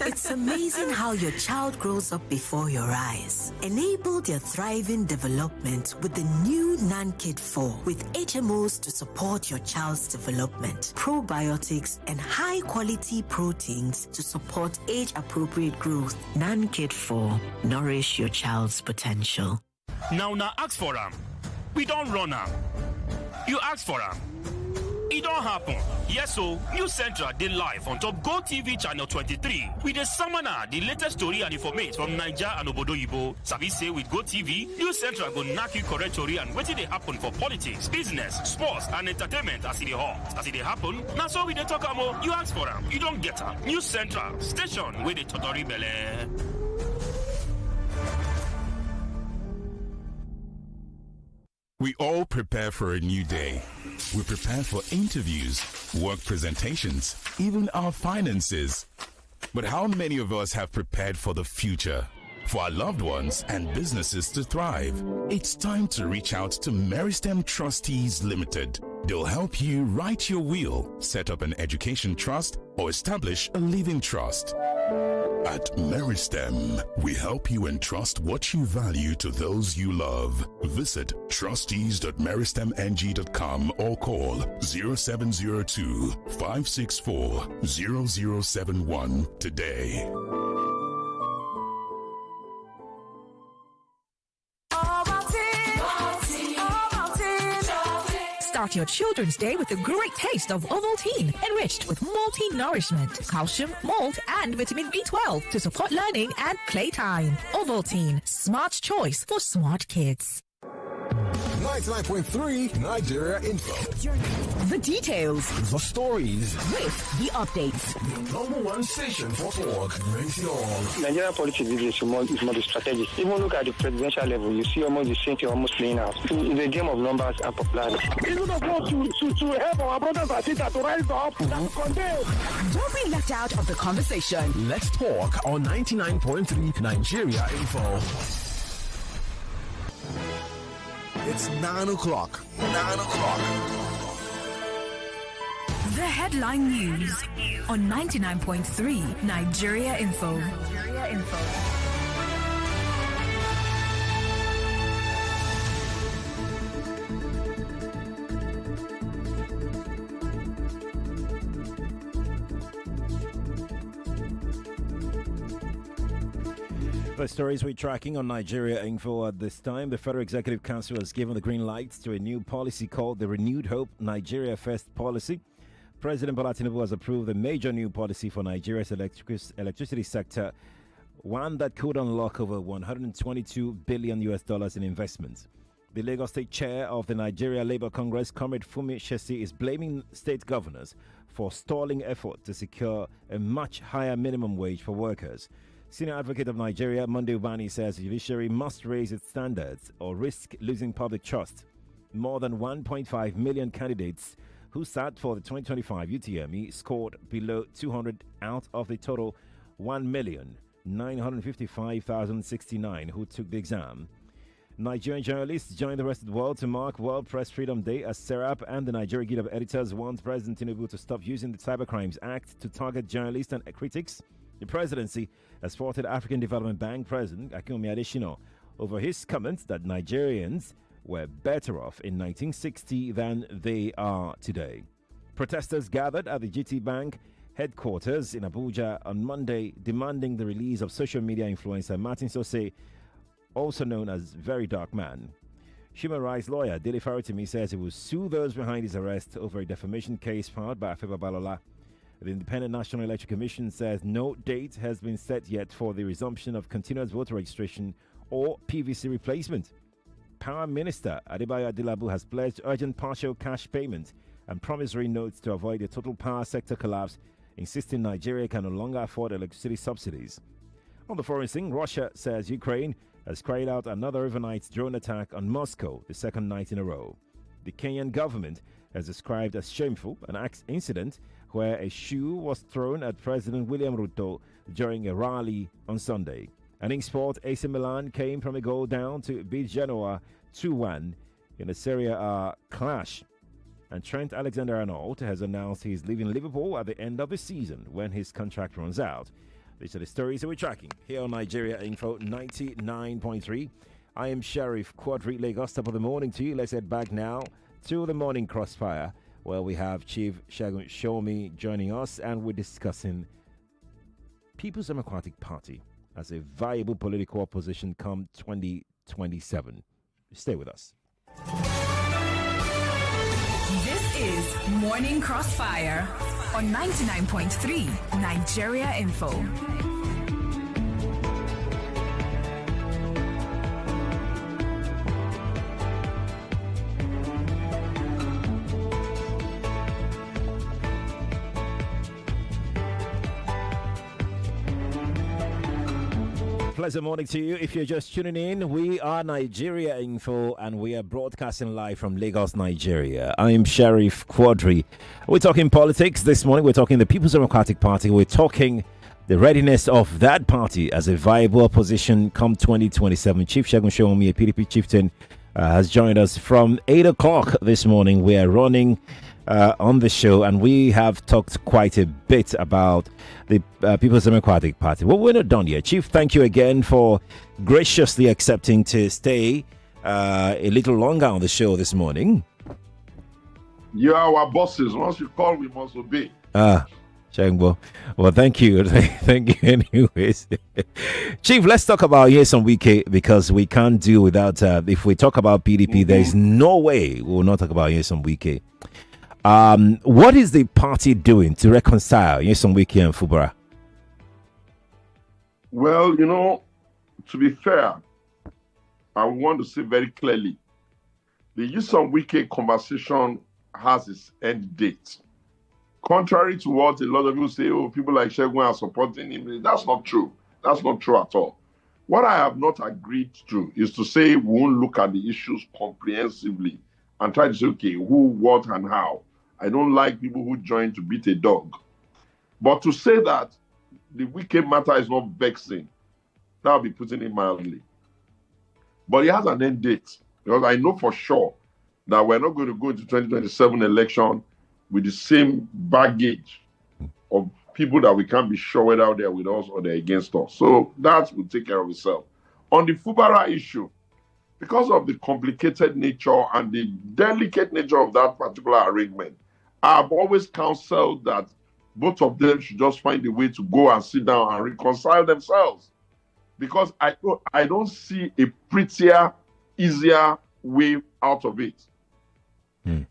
It's amazing how your child grows up before your eyes. Enable their thriving development with the new NanKid 4 with HMOs to support your child's development, probiotics, and high-quality proteins to support age-appropriate growth. NanKid 4. Nourish your child's potential. Now ask for them. We don't run them. You ask for them. It don't happen. Yes, so News Central did live on top Go TV channel 23 with the summoner, the latest story and information from Niger and Obodo Yibo. Sabi say with Go TV, News Central go knock you correct story and what did they happen for politics, business, sports, and entertainment as it hot. As it happen, now so we they talk about you ask for them. You don't get them. News Central station with the Totori Bele. We all prepare for a new day. We prepare for interviews, work presentations, even our finances. But how many of us have prepared for the future? For our loved ones and businesses to thrive? It's time to reach out to Meristem Trustees Limited. They'll help you write your will, set up an education trust, or establish a living trust. At Meristem, we help you entrust what you value to those you love. Visit trustees.meristemng.com or call 0702 564 0071 today. Start your children's day with a great taste of Ovaltine, enriched with multi-nourishment, calcium, malt, and vitamin B12 to support learning and playtime. Ovaltine, smart choice for smart kids. 99.3 Nigeria Info. The details. The stories. With the updates. The number one station for talk. Brings it all. Nigerian politics is more strategic. Even look at the presidential level, you see almost the same thing almost playing out. It's a game of numbers and popularity. It's not going to help our brothers and sisters to rise up and condemn. Don't be left out of the conversation. Let's talk on 99.3 Nigeria Info. It's 9 o'clock. 9 o'clock. The headline news on 99.3 Nigeria Info. Nigeria Info. The stories we're tracking on Nigeria Info at this time. The Federal Executive Council has given the green light to a new policy called the Renewed Hope Nigeria First policy. President Bola Tinubu has approved a major new policy for Nigeria's electricity sector, one that could unlock over $122 billion in investments. The Lagos State Chair of the Nigeria Labour Congress, Comrade Fumi Shesi, is blaming state governors for stalling effort to secure a much higher minimum wage for workers. Senior Advocate of Nigeria, Monday Ubani, says the judiciary must raise its standards or risk losing public trust. More than 1.5 million candidates who sat for the 2025 UTME scored below 200 out of the total 1,955,069 who took the exam. Nigerian journalists joined the rest of the world to mark World Press Freedom Day as Serap and the Nigeria Guild of Editors want President Tinubu to stop using the Cybercrimes Act to target journalists and critics. The presidency has faulted African Development Bank President Akinwumi Adesina over his comments that Nigerians were better off in 1960 than they are today. Protesters gathered at the GT Bank headquarters in Abuja on Monday demanding the release of social media influencer Martin Sose, also known as Very Dark Man. Human rights lawyer Dele Farotimi says he will sue those behind his arrest over a defamation case filed by Afeba Balola. The Independent National Electoral Commission says no date has been set yet for the resumption of continuous voter registration or PVC replacement. Power Minister Adebayo Adilabu has pledged urgent partial cash payment and promissory notes to avoid a total power sector collapse, insisting Nigeria can no longer afford electricity subsidies. On the foreign scene, Russia says Ukraine has carried out another overnight drone attack on Moscow, the second night in a row. The Kenyan government has described as shameful an incident where a shoe was thrown at President William Ruto during a rally on Sunday. And in sport, AC Milan came from a goal down to beat Genoa 2-1 in a Serie A clash. And Trent Alexander-Arnold has announced he's leaving Liverpool at the end of the season when his contract runs out. These are the stories that we're tracking here on Nigeria Info 99.3. I am Sheriff Quadry, Lagos. Top of the morning to you. Let's head back now to the morning crossfire, where we have Chief Segun Sowunmi joining us, and we're discussing People's Democratic Party as a viable political opposition come 2027. Stay with us. This is Morning Crossfire on 99.3 Nigeria Info. Pleasant morning to you. If you're just tuning in, we are Nigeria Info and we are broadcasting live from Lagos, Nigeria. I'm Sheriff Quadry. We're talking politics this morning. We're talking the People's Democratic Party. We're talking the readiness of that party as a viable opposition come 2027. Chief Segun Sowunmi, a PDP chieftain, has joined us from 8 o'clock this morning. We are running on the show, and we have talked quite a bit about the People's Democratic Party. Well, we're not done yet. Chief, thank you again for graciously accepting to stay a little longer on the show this morning. You are our bosses. Once you call, we must obey. Shengbo. Well, thank you. Thank you anyways. Chief, let's talk about Nyesom Wike, because we can't do without, if we talk about PDP, there is no way we will not talk about Nyesom Wike. What is the party doing to reconcile Nyesom Wike and Fubara? Well, to be fair, I want to say very clearly, the Nyesom Wike conversation has its end date. Contrary to what a lot of people say, people like Segun are supporting him, that's not true. That's not true at all. What I have not agreed to is to say we won't look at the issues comprehensively and try to say, okay, who, what, and how. I don't like people who join to beat a dog. But to say that the Wike matter is not vexing, that will be putting it mildly. But it has an end date, because I know for sure that we're not going to go into 2027 election with the same baggage of people that we can't be sure whether they're with us or they're against us. So that will take care of itself. On the Fubara issue, because of the complicated nature and the delicate nature of that particular arrangement, I've always counseled that both of them should just find a way to go and sit down and reconcile themselves. Because I don't see a prettier, easier way out of it.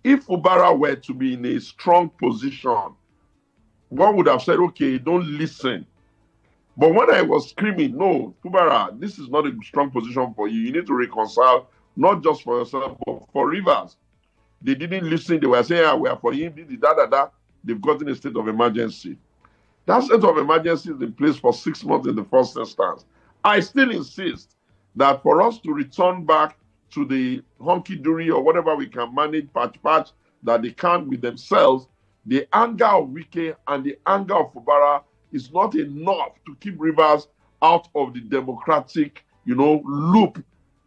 If Fubara were to be in a strong position, one would have said, okay, don't listen. But when I was screaming, no, Fubara, this is not a strong position for you. You need to reconcile, not just for yourself, but for Rivers. They didn't listen. They were saying, we are for him. They've gotten a state of emergency. That state of emergency is in place for 6 months in the first instance. I still insist that for us to return back to the hunky-dory or whatever we can manage, patch, that they can't with themselves, the anger of Wike and the anger of Fubara is not enough to keep Rivers out of the democratic, loop.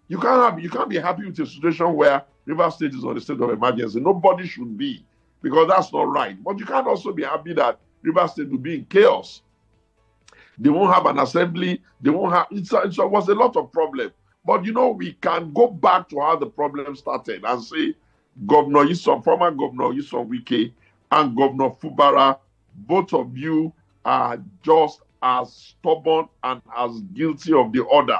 You can't be happy with a situation where Rivers State is on a state of emergency. Nobody should be, because that's not right. But you can't also be happy that Rivers State will be in chaos. They won't have an assembly. They won't have. It was a lot of problems. But we can go back to how the problem started and say, former Governor Nyesom Wike and Governor Fubara, both of you are just as stubborn and as guilty of the other.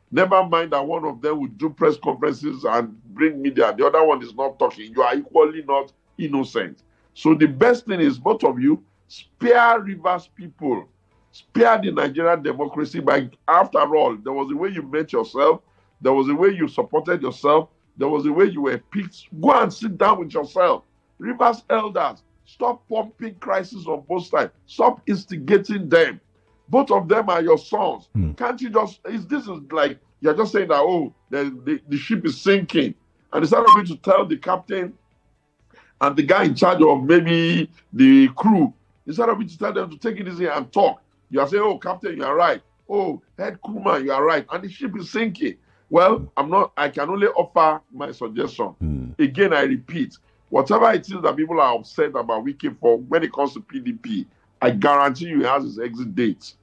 Never mind that one of them would do press conferences and bring media. The other one is not talking. You are equally not innocent. So the best thing is both of you spare Rivers people, spare the Nigerian democracy. By after all, there was a way you met yourself, there was a way you supported yourself, there was a way you were picked. Go and sit down with yourself. Rivers elders, stop pumping crisis on both sides. Stop instigating them. Both of them are your sons. Can't you just, this is like, you're just saying that, oh, the ship is sinking. And instead of going to tell the captain and the guy in charge of maybe the crew, instead of going to tell them to take it easy and talk, you are saying, oh, captain, you are right. Oh, head crewman, you are right. And the ship is sinking. Well, I can only offer my suggestion. Again, I repeat, whatever it is that people are upset about Wike for when it comes to PDP, I guarantee you he has his exit date.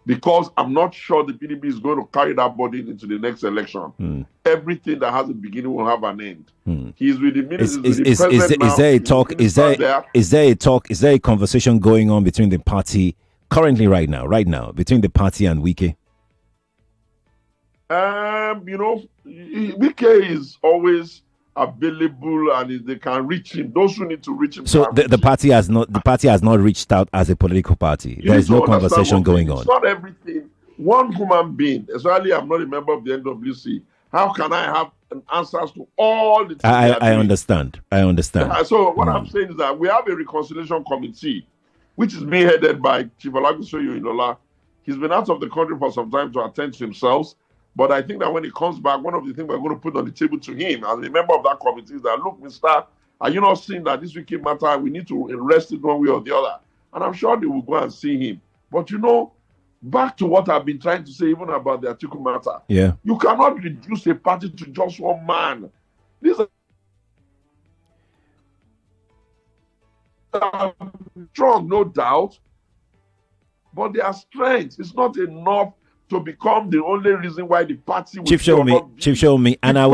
Because I'm not sure the PDP is going to carry that burden into the next election. Everything that has a beginning will have an end. He's with the ministers, with the president now. Is there a conversation going on between the party currently right now, between the party and Wike? Wike is always available and they can reach him. Those who need to reach him. So the party has not reached out as a political party. There is no conversation going on. It's not everything. One human being, especially I'm not a member of the NWC. How can I have answers to all the things? I understand. So what I'm saying is that we have a reconciliation committee, which is being headed by Chief Olagunsoye Ilola. He's been out of the country for some time to attend to himself. But I think that when he comes back, one of the things we're going to put on the table to him as a member of that committee is that, look, mister, are you not seeing that this Wike matter, we need to arrest it one way or the other? And I'm sure they will go and see him. But back to what I've been trying to say even about the Atiku matter. Yeah. You cannot reduce a party to just one man. These are strong, no doubt. But their strength is not enough to become the only reason why the party will Chief Sowunmi, and I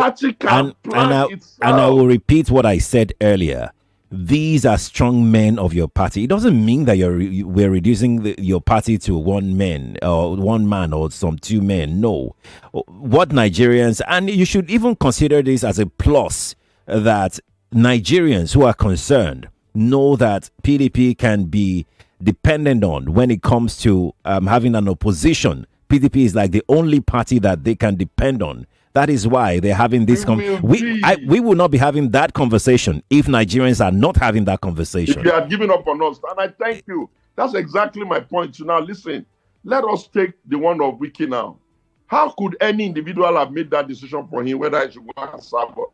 will repeat what I said earlier. These are strong men of your party. It doesn't mean that we're reducing your party to one man or some two men. No. What Nigerians, and you should even consider this as a plus, that Nigerians who are concerned know that PDP can be dependent on when it comes to having an opposition. PDP is like the only party that they can depend on. That is why they're having this. We will not be having that conversation if Nigerians are not having that conversation. If you are giving up on us, and I thank you. That's exactly my point. So now, listen, let us take the one of Wike now. How could any individual have made that decision for him, whether he should go and serve or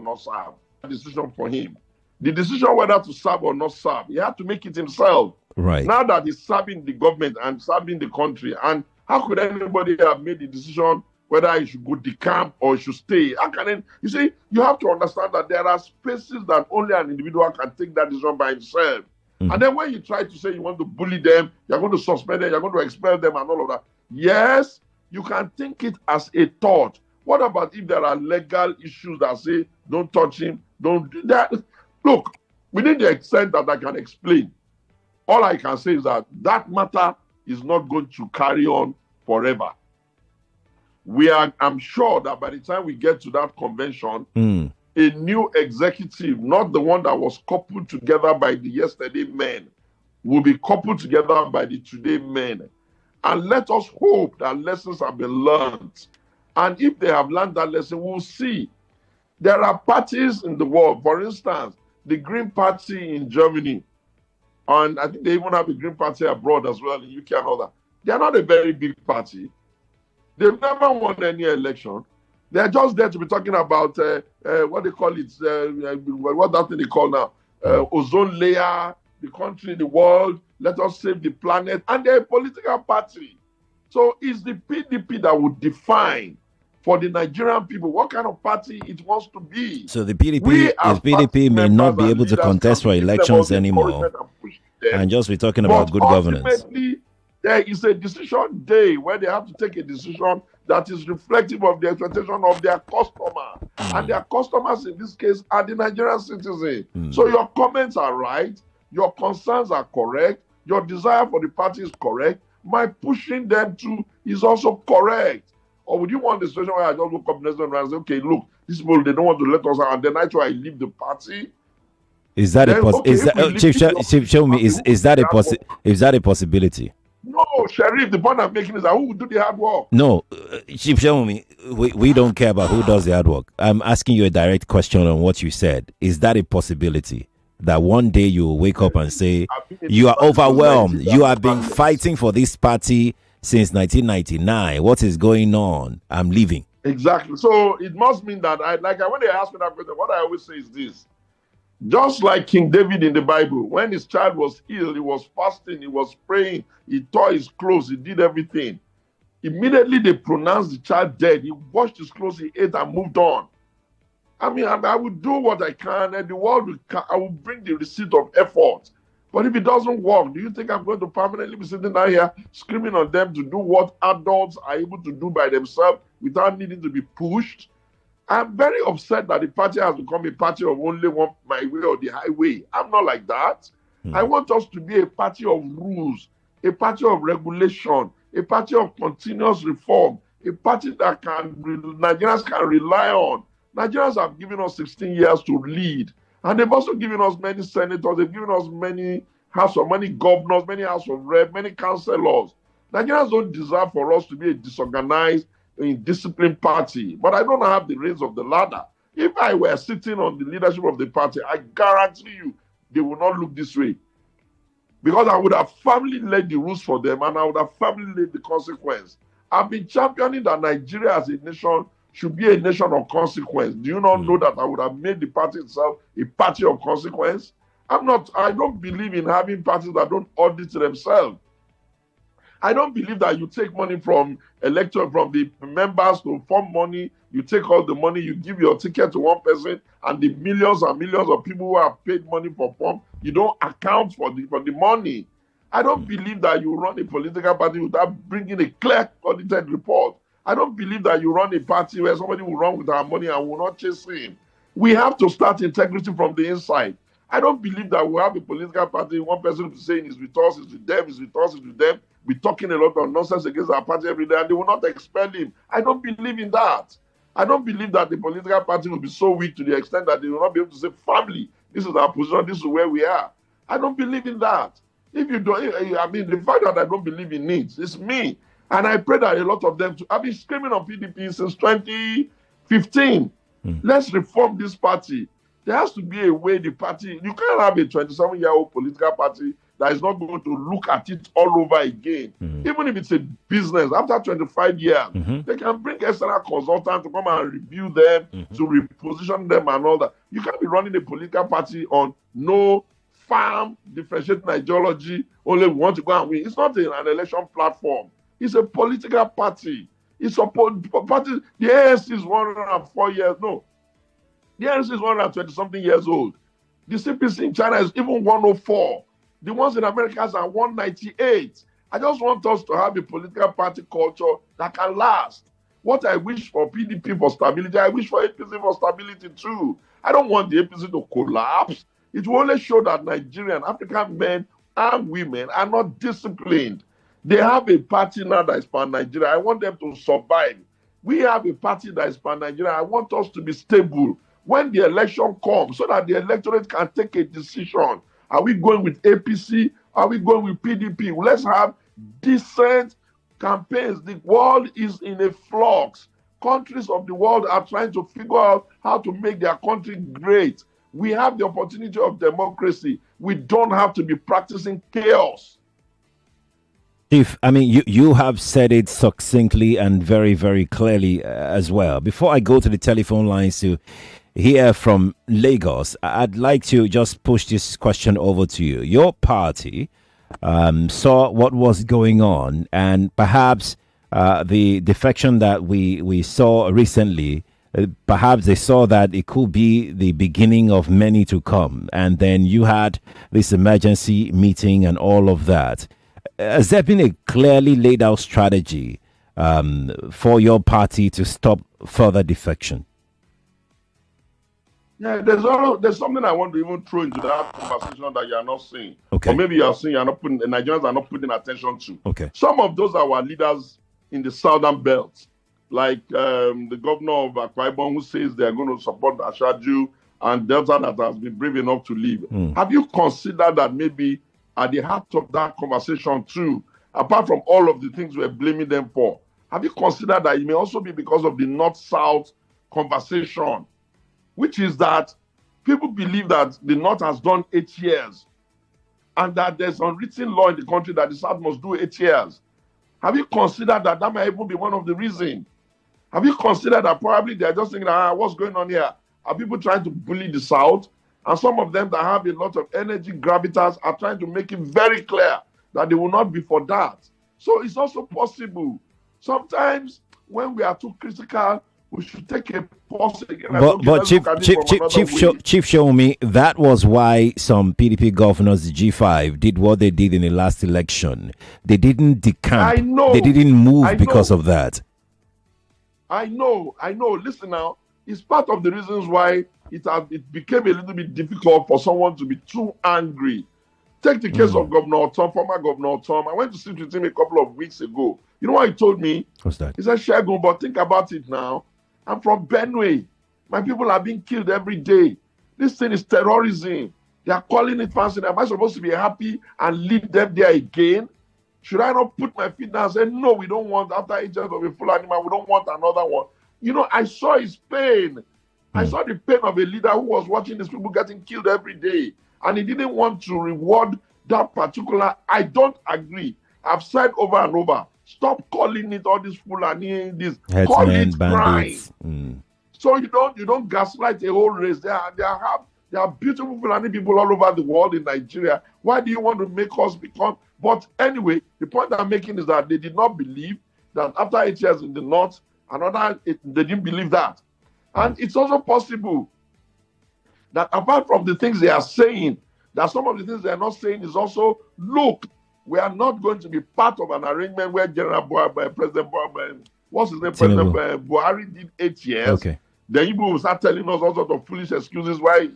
not serve? Decision for him. The decision whether to serve or not serve, he had to make it himself. Right. Now that he's serving the government and serving the country, and how could anybody have made the decision whether he should go to camp or he should stay? How can you see? You have to understand that there are spaces that only an individual can take that decision by himself. And then when you try to say you want to bully them, you're going to suspend them, you're going to expel them, and all of that. Yes, you can think it as a thought. What about if there are legal issues that say don't touch him, don't do that? Look, within the extent that I can explain, all I can say is that that matter is not going to carry on forever. I'm sure that by the time we get to that convention, a new executive, not the one that was coupled together by the yesterday men, will be coupled together by the today men. And let us hope that lessons have been learned. And if they have learned that lesson, we'll see. There are parties in the world, for instance, the Green Party in Germany, and I think they even have a Green Party abroad as well, in UK and all that. They are not a very big party. They've never won any election. They're just there to be talking about what they call it, what that thing they call now, ozone layer, the country, the world, let us save the planet, and they're a political party. So it's the PDP that would define for the Nigerian people what kind of party it wants to be. So the PDP may not be able to contest for elections anymore and just be talking about good governance. There is a decision day where they have to take a decision that is reflective of the expectation of their customer. And their customers in this case are the Nigerian citizens. So your comments are right, your concerns are correct, your desire for the party is correct, my pushing them to is also correct. Or would you want the situation where I just look up next and say, okay, look, these people, they don't want to let us out, and then I try to leave the party? Is that Chief, show me, is that a possibility? No, Sheriff, the point I'm making is that who will do the hard work? No, Chief, show me. We don't care about who does the hard work. I'm asking you a direct question on what you said. Is that a possibility? That one day you will wake up and say, you are overwhelmed. You have been fighting for this party since 1999. What is going on? I'm leaving. Exactly. So it must mean that, when they ask me that question, what I always say is this. Just like King David in the Bible, when his child was ill, he was fasting, he was praying, he tore his clothes, he did everything. Immediately they pronounced the child dead. He washed his clothes, he ate and moved on. I mean, I will do what I can, and the world I will bring the receipt of effort. But if it doesn't work, do you think I'm going to permanently be sitting down here screaming on them to do what adults are able to do by themselves without needing to be pushed? I'm very upset that the party has become a party of only one my way or the highway. I'm not like that. I want us to be a party of rules, a party of regulation, a party of continuous reform, a party that Nigerians can rely on. Nigerians have given us 16 years to lead, and they've also given us many senators, they've given us many many governors, many House of Rep, many councillors. Nigerians don't deserve for us to be a disorganized, indisciplined party, but I don't have the reins of the ladder. If I were sitting on the leadership of the party, I guarantee you they will not look this way. Because I would have firmly laid the rules for them, and I would have firmly laid the consequence. I've been championing that Nigeria as a nation should be a nation of consequence. Do you not know that I would have made the party itself a party of consequence? I don't believe in having parties that don't audit themselves. I don't believe that you take money from the members to form money, you take all the money, you give your ticket to one person, and the millions and millions of people who have paid money for form, you don't account for the money. I don't believe that you run a political party without bringing a clear audited report. I don't believe that you run a party where somebody will run with our money and will not chase him. We have to start integrity from the inside. I don't believe that we have a political party, one person is saying is with us, is with them, is with us, is with them. We're talking a lot of nonsense against our party every day, and they will not expel him. I don't believe in that. I don't believe that the political party will be so weak to the extent that they will not be able to say, family, this is our position, this is where we are. I don't believe in that. If you don't, I mean, the fact that I don't believe in it, it's me. And I pray that a lot of them, I've been screaming on PDP since 2015. Let's reform this party. There has to be a way the party, you can't have a 27-year-old political party that is not going to look at it all over again. Even if it's a business, after 25 years, they can bring external consultants to come and review them, to reposition them and all that. You can't be running a political party on no farm, differentiating ideology, only we want to go and win. It's not an election platform. It's a political party. It's a party. The ANC is 104 years. No. The ANC is 120-something years old. The CPC in China is even 104. The ones in America are 198. I just want us to have a political party culture that can last. What I wish for PDP for stability, I wish for APC for stability too. I don't want the APC to collapse. It will only show that Nigerian, African men and women are not disciplined. They have a party now that is pan-Nigeria. I want them to survive. We have a party that is pan-Nigeria. I want us to be stable when the election comes so that the electorate can take a decision. Are we going with APC? Are we going with PDP? Let's have decent campaigns. The world is in a flux. Countries of the world are trying to figure out how to make their country great. We have the opportunity of democracy. We don't have to be practicing chaos. Chief, I mean, you have said it succinctly and very, very clearly as well. Before I go to the telephone lines to hear from Lagos, I'd like to just push this question over to you. Your party saw what was going on, and perhaps the defection that we saw recently, perhaps they saw that it could be the beginning of many to come. And then you had this emergency meeting and all of that. Has there been a clearly laid out strategy for your party to stop further defection? Yeah, there's something I want to even throw into that conversation that you are not seeing. Okay. Or maybe you are seeing, the Nigerians are not putting attention to. Okay. Some of those are our leaders in the southern belt, like the governor of Akwa Ibom, who says they are going to support Ashaju, and Delta that has been brave enough to leave. Have you considered that maybe at the heart of that conversation too, apart from all of the things we're blaming them for, have you considered that it may also be because of the North-South conversation, which is that people believe that the North has done 8 years and that there's unwritten law in the country that the South must do 8 years? Have you considered that that might even be one of the reasons? Have you considered that probably they're just thinking, what's going on here? Are people trying to bully the South? And some of them that have a lot of energy, gravitas, are trying to make it very clear that they will not be for that. So it's also possible. Sometimes when we are too critical, we should take a pause again. But Chief Sowunmi, that was why some PDP governors, the G5, did what they did in the last election. They didn't decamp. I know. They didn't move because of that. I know. Listen now, it's part of the reasons why it became a little bit difficult for someone to be too angry. Take the case of Governor Tom, former Governor Tom. I went to sit with him a couple of weeks ago. You know what he told me? What's that? He said, Segun, but think about it now. I'm from Benue. My people are being killed every day. This thing is terrorism. They are calling it fancy. Am I supposed to be happy and leave them there again? Should I not put my feet down and say, no, we don't want, after 8 years of a full animal, we don't want another one? You know, I saw his pain. I saw the pain of a leader who was watching these people getting killed every day. And he didn't want to reward that particular. I don't agree. I've said over and over, stop calling it all this Fulani, this. Call it crime. So you don't gaslight a whole race. There are beautiful Fulani people all over the world in Nigeria. Why do you want to make us become? But anyway, the point I'm making is that they did not believe that after 8 years in the North, they didn't believe that. And it's also possible that apart from the things they are saying, that some of the things they are not saying is also, look, we are not going to be part of an arrangement where President Buhari did 8 years. Okay. Then people will start telling us all sorts of foolish excuses why.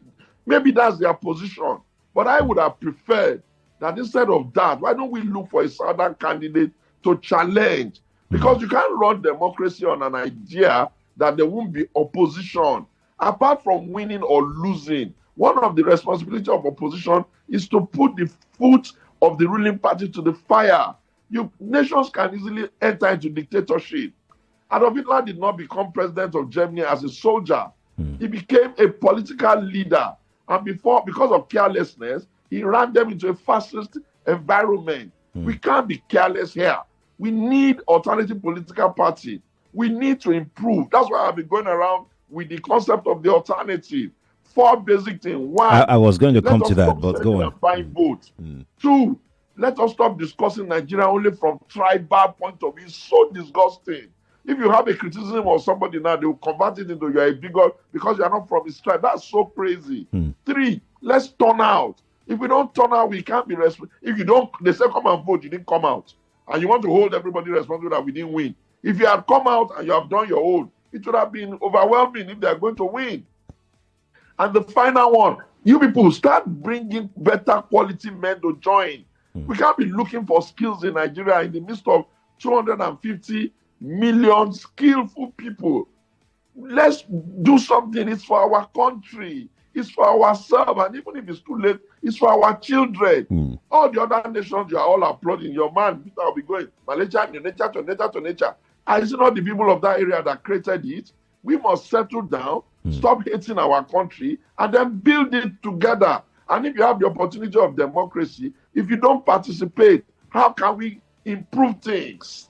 Maybe that's their position. But I would have preferred that instead of that, why don't we look for a southern candidate to challenge? Because you can't run democracy on an idea that there won't be opposition. Apart from winning or losing, one of the responsibilities of opposition is to put the foot of the ruling party to the fire. Nations can easily enter into dictatorship. Adolf Hitler did not become president of Germany as a soldier. He became a political leader. And because of carelessness, he ran them into a fascist environment. We can't be careless here. We need alternative political party. We need to improve. That's why I've been going around with the concept of the alternative. 4 basic things. 1, I was going to come to that, but go on. Buying votes. 2, let us stop discussing Nigeria only from tribal point of view. It's so disgusting. If you have a criticism of somebody now, they will convert it into you're a bigot because you're not from his tribe. That's so crazy. 3, let's turn out. If we don't turn out, we can't be responsible. If you don't, they say come and vote, you didn't come out. And you want to hold everybody responsible that we didn't win. If you had come out and you have done your own, it would have been overwhelming if they are going to win. And the final one, you people start bringing better quality men to join. We can't be looking for skills in Nigeria in the midst of 250 million skillful people. Let's do something. It's for our country. It's for ourselves. And even if it's too late, it's for our children. All the other nations, you are all applauding. Your man, Peter, will be going, Malaysia, to nature. And it's not the people of that area that created it. We must settle down Stop hating our country and then build it together. And if you have the opportunity of democracy, if you don't participate, how can we improve things?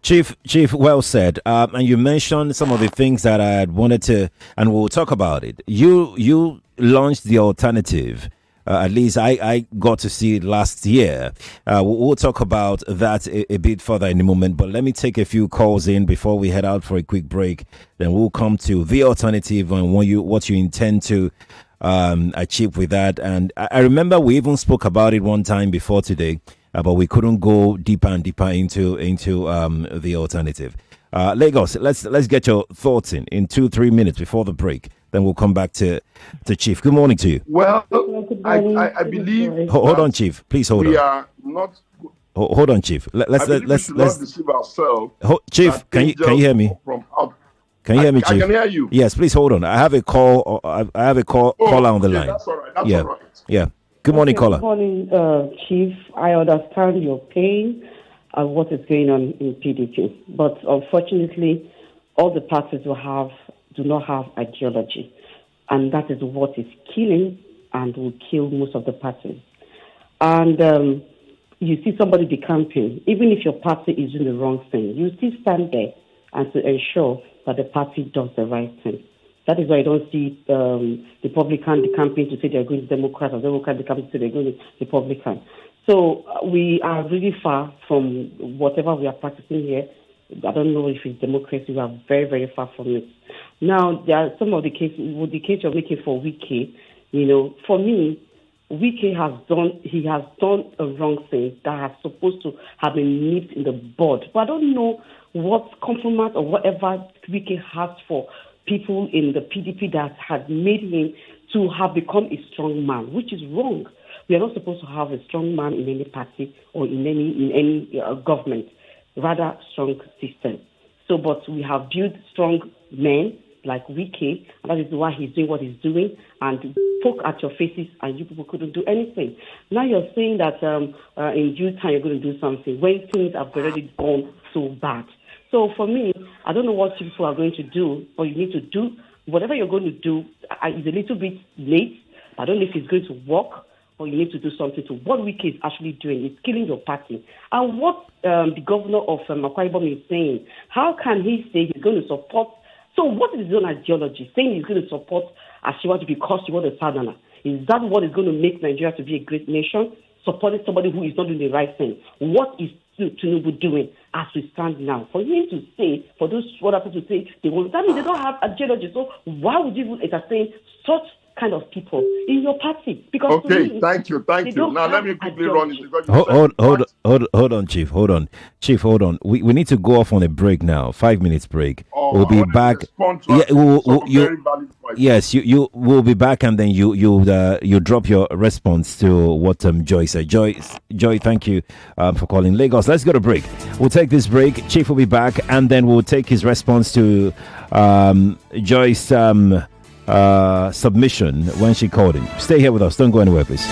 Chief, well said. And you mentioned some of the things that I had wanted to, and we'll talk about it. You launched the alternative. At least I got to see it last year. We'll talk about that a bit further in a moment. But let me take a few calls in before we head out for a quick break. Then we'll come to the alternative and what you intend to achieve with that. And I remember we even spoke about it one time before today. But we couldn't go deeper and deeper into the alternative. Lagos, let's get your thoughts in 2-3 minutes before the break. Then we'll come back to Chief. Good morning to you. Well, I believe. Hold on, Chief. Please hold on. We are not. Hold on, Chief. Let's not deceive ourselves. Chief, can you hear me? Can you hear me, Chief? I can hear you. Yes, please hold on. I have a call. Caller on the line. That's all right. That's all right. Yeah. Good morning, caller. Good morning, Chief. I understand your pain and what is going on in PDP. But unfortunately, all the parties do not have ideology. And that is what is killing and will kill most of the parties. And you see somebody decamping, even if your party is doing the wrong thing, you still stand there and to ensure that the party does the right thing. That is why I don't see Republican decamping to say they're going to Democrat, or Democrat decamping to say they're going to Republican. So we are really far from whatever we are practicing here. I don't know if it's democracy. We are very, very far from it. Now, there are some of the cases, with the case you're making for Wike, for me, Wike has done a wrong thing that has supposed to have been nipped in the bud. But I don't know what compromise or whatever Wike has for people in the PDP that had made him to have become a strong man, which is wrong. We are not supposed to have a strong man in any party or in any government, rather strong system. So, but we have built strong men like Wike, and that is why he's doing what he's doing, and poke at your faces and you people couldn't do anything. Now you're saying that in due time you're going to do something when things have already gone so bad. So for me, I don't know what people are going to do, but you need to do whatever you're going to do. It's a little bit late. I don't know if it's going to work, but you need to do something to what Wike is actually doing. It's killing your party. And what the governor of Akwa Ibom is saying, how can he say he's going to support? So what is his own ideology? Saying he's going to support Ashiwaju because he was a Southerner. Is that what is going to make Nigeria to be a great nation? Supporting somebody who is not doing the right thing. What is Tinubu doing as we stand now? For him to say, for those other people to say, that means they don't have ideology. So why would you entertain such kind of people in your party? Because okay, thank you. Now let me quickly run it. Hold on, Chief. Hold on. We need to go off on a break now. 5 minutes break. We'll be back. Yes, you will be back, and then you drop your response to what Joy said. Joy, thank you for calling Lagos. Let's go to break. We'll take this break. Chief will be back, and then we'll take his response to Joy's submission when she called him. Stay here with us. Don't go anywhere, please.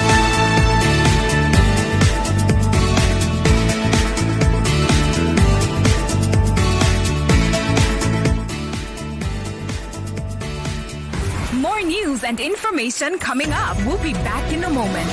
More news and information coming up. We'll be back in a moment.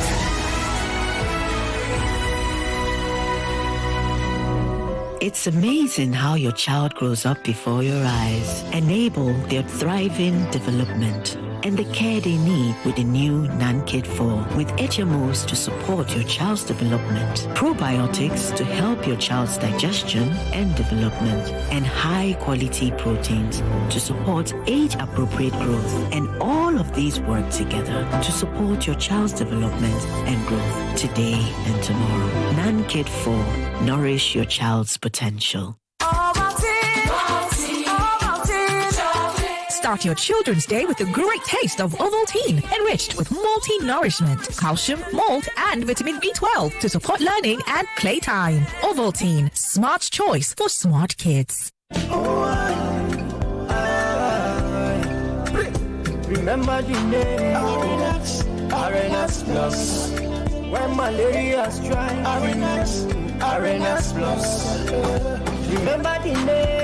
It's amazing how your child grows up before your eyes. Enable their thriving development and the care they need with the new NanKid 4 with HMOs to support your child's development, probiotics to help your child's digestion and development, and high-quality proteins to support age-appropriate growth. And all of these work together to support your child's development and growth today and tomorrow. NanKid 4. Nourish your child's potential. Start your children's day with a great taste of Ovaltine, enriched with multi-nourishment, calcium, malt, and vitamin B12 to support learning and playtime. Ovaltine, smart choice for smart kids. Remember the name Arenas Plus. When malaria strikes, Arenas Plus. Remember the name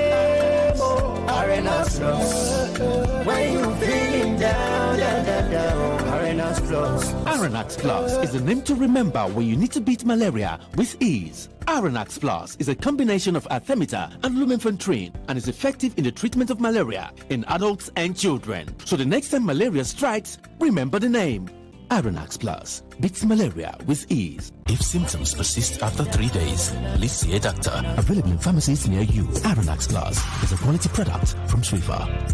Arenas Plus. When you feeling down, Arenas Plus. Arenax Plus is the name to remember when you need to beat malaria with ease. Arenax Plus is a combination of artemether and lumenfantrine and is effective in the treatment of malaria in adults and children. So the next time malaria strikes, remember the name. Arenax Plus beats malaria with ease. If symptoms persist after 3 days, please see a doctor. Available in pharmacies near you. Arenax Plus is a quality product from Swiffer.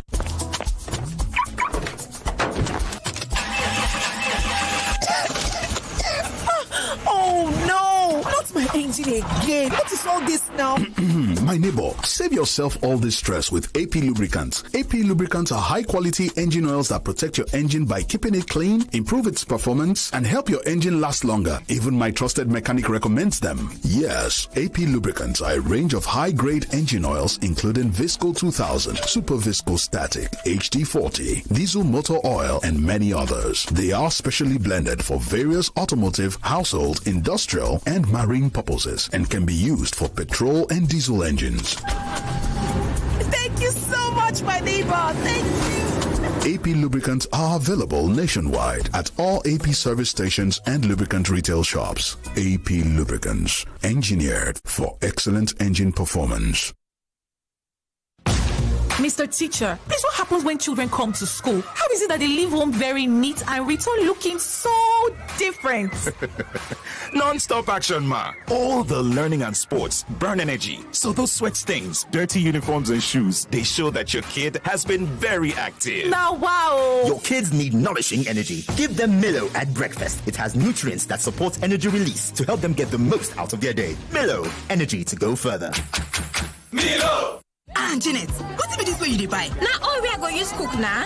Oh no! Not my engine again. What is all this now? My neighbor, save yourself all this stress with AP Lubricants. AP Lubricants are high-quality engine oils that protect your engine by keeping it clean, improve its performance, and help your engine last longer. Even my trusted mechanic recommends them. Yes, AP Lubricants are a range of high-grade engine oils including Visco 2000, Super Visco Static, HD40, Diesel Motor Oil, and many others. They are specially blended for various automotive, household, industrial, and marine purposes and can be used for petrol and diesel engines. Thank you so much, my neighbor. Thank you. AP Lubricants are available nationwide at all AP service stations and lubricant retail shops. AP Lubricants, engineered for excellent engine performance. Mr. Teacher, please, what happens when children come to school? How is it that they leave home very neat and return looking so different? Non-stop action, ma. All the learning and sports burn energy. So those sweat stains, dirty uniforms and shoes, they show that your kid has been very active. Now, wow. Your kids need nourishing energy. Give them Milo at breakfast. It has nutrients that support energy release to help them get the most out of their day. Milo, energy to go further. Milo! Janet, what be this way you dey buy? Now oil we are going to use cook now.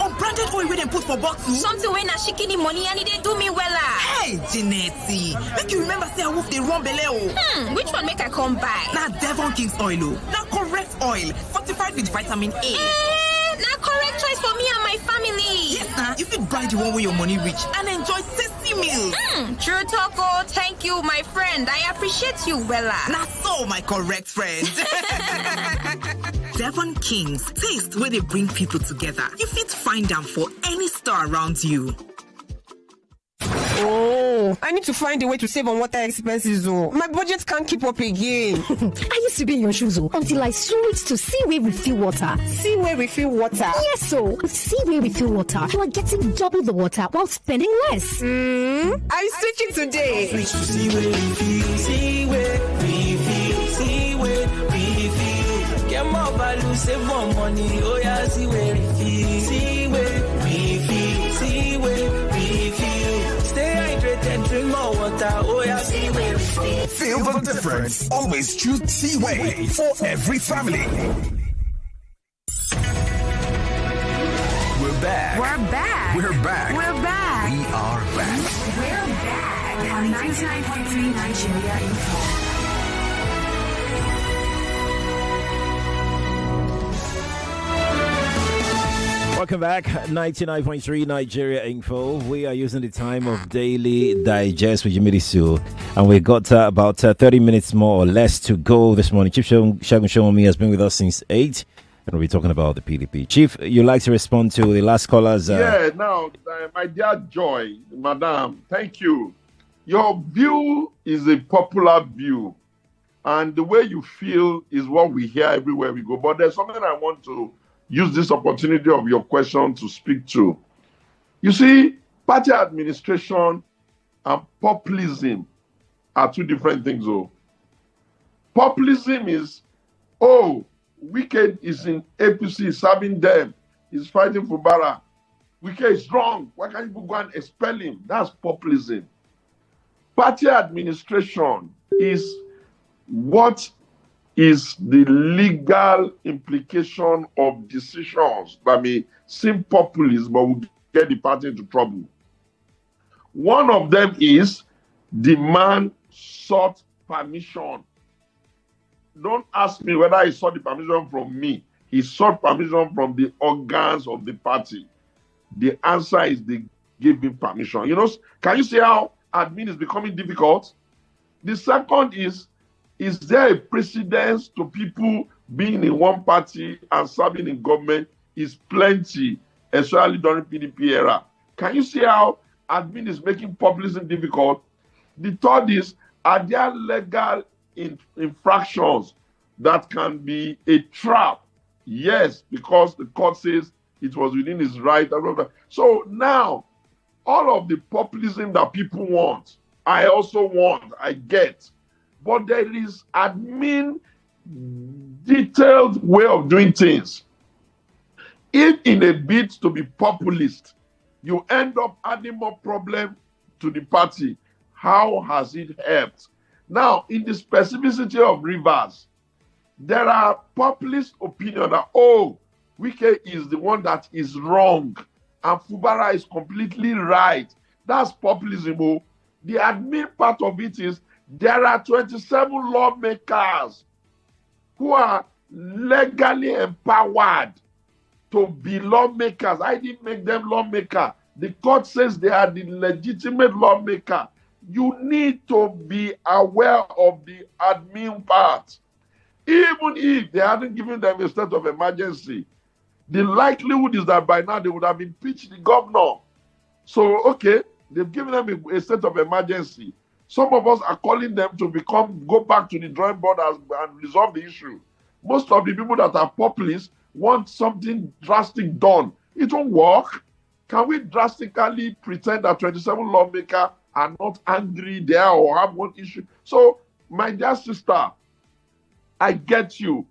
Unbranded oil we dem put for bottle. Something when I shikini money and it dey do me wella. Hey, Janetti, make you remember say I wolf dey run belle o. Which one make I come buy? Now Devon King's oil o. Now correct oil, fortified with vitamin A. Now correct choice for me and my family. Yes, now you fit buy the one where your money reach and enjoy tasty meals. True talk. Thank you, my friend. I appreciate you, wella. Now so, my correct friend. Devon King's, taste where they bring people together. You fit find them for any store around you. Oh, I need to find a way to save on water expenses. Oh, my budget can't keep up again. I used to be in your shoes until I switched to Seaway Refill Water. Seaway Refill Water? Yes, so with Seaway Refill Water, you are getting double the water while spending less. I'm switching today. Switch to Seaway Refill, Seaway Refill, Seaway Refill. Get more value, save more money. Oh yeah, Seaway Refill, Seaway Refill, Seaway Refill. Stay hydrated, drink more water. Oh yeah, Seaway Refill. Feel the difference. Always choose Seaway for every family. We're back. We're back. We're back. We're back. We are back. We're back on 99.3 Nigeria Info. Welcome back, 99.3 Nigeria Info. We are using the time of Daily Digest with Jimmy Sue, and we got about 30 minutes more or less to go this morning. Chief Segun Sowunmi has been with us since 8, and we'll be talking about the PDP. Chief, you'd like to respond to the last caller's... Now, my dear Joy, Madam, thank you. Your view is a popular view, and the way you feel is what we hear everywhere we go. But there's something I want to use this opportunity of your question to speak to. You see, party administration and populism are two different things. Populism is, Wike is in APC, serving them. He's fighting Fubara. Wike is wrong. Why can't you go and expel him? That's populism. Party administration is what is the legal implication of decisions that may seem populist but will get the party into trouble. One of them is the man sought permission. Don't ask me whether he sought the permission from me. He sought permission from the organs of the party. The answer is they gave him permission. Can you see how admin is becoming difficult? The second is there a precedence to people being in one party and serving in government is plenty, especially during PDP era. Can you see how admin is making populism difficult? The third is, are there legal infractions that can be a trap? Yes, because the court says it was within his right. So now, all of the populism that people want, I also want, I get. But there is admin detailed way of doing things. If in a bid to be populist, you end up adding more problem to the party, how has it helped? Now, in the specificity of Rivers, there are populist opinion that, oh, Wike is the one that is wrong and Fubara is completely right. That's populism. Oh. The admin part of it is there are 27 lawmakers who are legally empowered to be lawmakers. I didn't make them lawmaker. The court says they are the legitimate lawmaker. You need to be aware of the admin part. Even if they hadn't given them a state of emergency, the likelihood is that by now they would have impeached the governor. So, okay, they've given them a state of emergency. Some of us are calling them to go back to the drawing board and resolve the issue. Most of the people that are populists want something drastic done. It won't work. Can we drastically pretend that 27 lawmakers are not angry there or have one issue? So, my dear sister, I get you.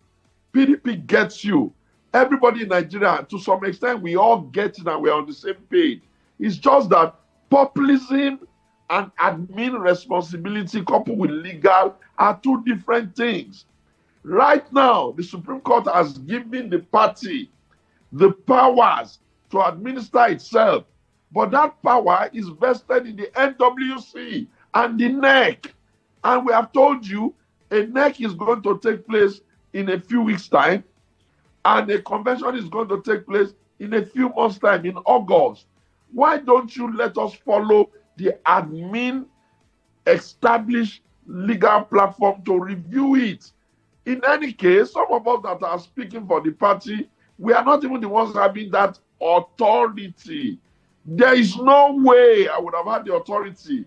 PDP gets you. Everybody in Nigeria, to some extent, we all get it and we're on the same page. It's just that populism and admin responsibility coupled with legal are two different things. Right now, the Supreme Court has given the party the powers to administer itself, but that power is vested in the NWC and the NEC. And we have told you a NEC is going to take place in a few weeks' time, and a convention is going to take place in a few months' time, in August. Why don't you let us follow the admin established legal platform to review it? In any case, some of us that are speaking for the party, we are not even the ones having that authority. There is no way I would have had the authority,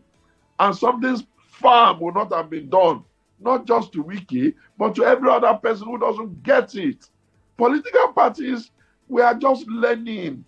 and something firm would not have been done, not just to Wike, but to every other person who doesn't get it. Political parties, we are just learning.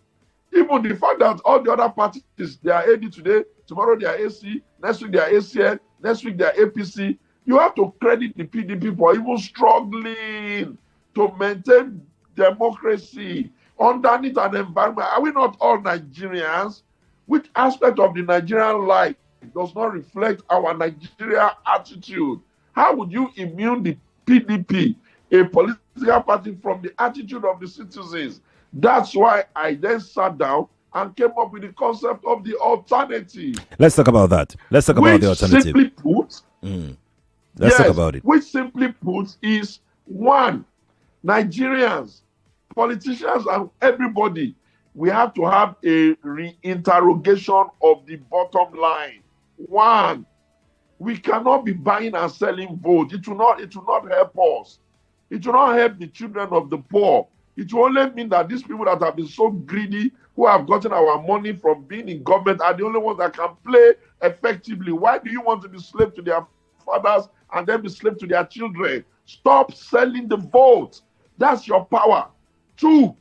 Even the fact that all the other parties, they are AD today, tomorrow they are AC, next week they are ACN, next week they are APC. You have to credit the PDP for even struggling to maintain democracy underneath an environment. Are we not all Nigerians? Which aspect of the Nigerian life does not reflect our Nigeria attitude? How would you immune the PDP, a political party, from the attitude of the citizens? That's why I then sat down and came up with the concept of the alternative. Let's talk about that. Let's talk about the alternative. Simply put, Let's talk about it. Which simply put is, one, Nigerians, politicians, and everybody, we have to have a reinterrogation of the bottom line. One, we cannot be buying and selling votes. It will not help us. It will not help the children of the poor. It will only mean that these people that have been so greedy, who have gotten our money from being in government, are the only ones that can play effectively. Why do you want to be slave to their fathers and then be slave to their children? Stop selling the vote. That's your power. Two,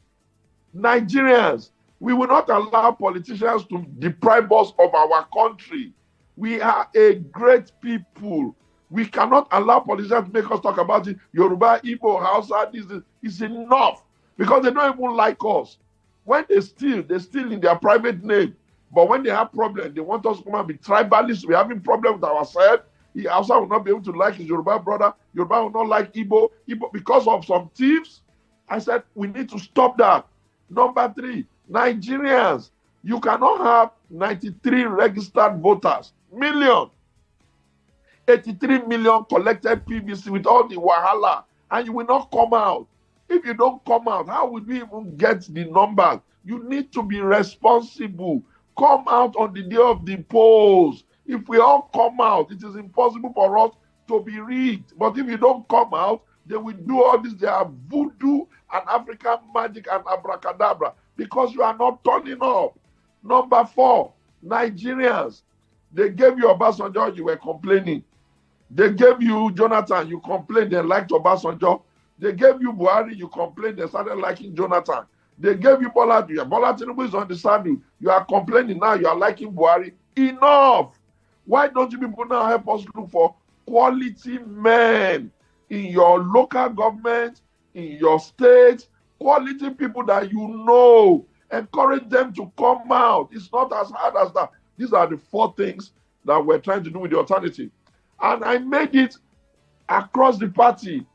Nigerians, we will not allow politicians to deprive us of our country. We are a great people. We cannot allow politicians to make us talk about it. Yoruba, Igbo, Hausa, this is enough. Because they don't even like us. When they steal in their private name. But when they have problems, they want us to come and be tribalists. We're having problems with ourselves. Hausa will not be able to like his Yoruba brother. Yoruba will not like Igbo. Because of some thieves. I said, we need to stop that. Number three, Nigerians, you cannot have 93 registered voters. 83 million collected PVC with all the wahala, and you will not come out. If you don't come out, how would we even get the numbers? You need to be responsible. Come out on the day of the polls. If we all come out, it is impossible for us to be rigged. But if you don't come out, They will do all this. They are voodoo and African magic and abracadabra because you are not turning up. Number 4, Nigerians. They gave you Obasanjo, you were complaining. They gave you Jonathan, you complained, they liked Obasanjo. They gave you Buhari, you complained, they started liking Jonathan. They gave you Bola Tinubu is on the saddle. You are complaining now, you are liking Buhari. Enough! Why don't you people now help us look for quality men in your local government, in your state, quality people that you know. Encourage them to come out. It's not as hard as that. These are the 4 things that we're trying to do with the alternative. And I made it across the party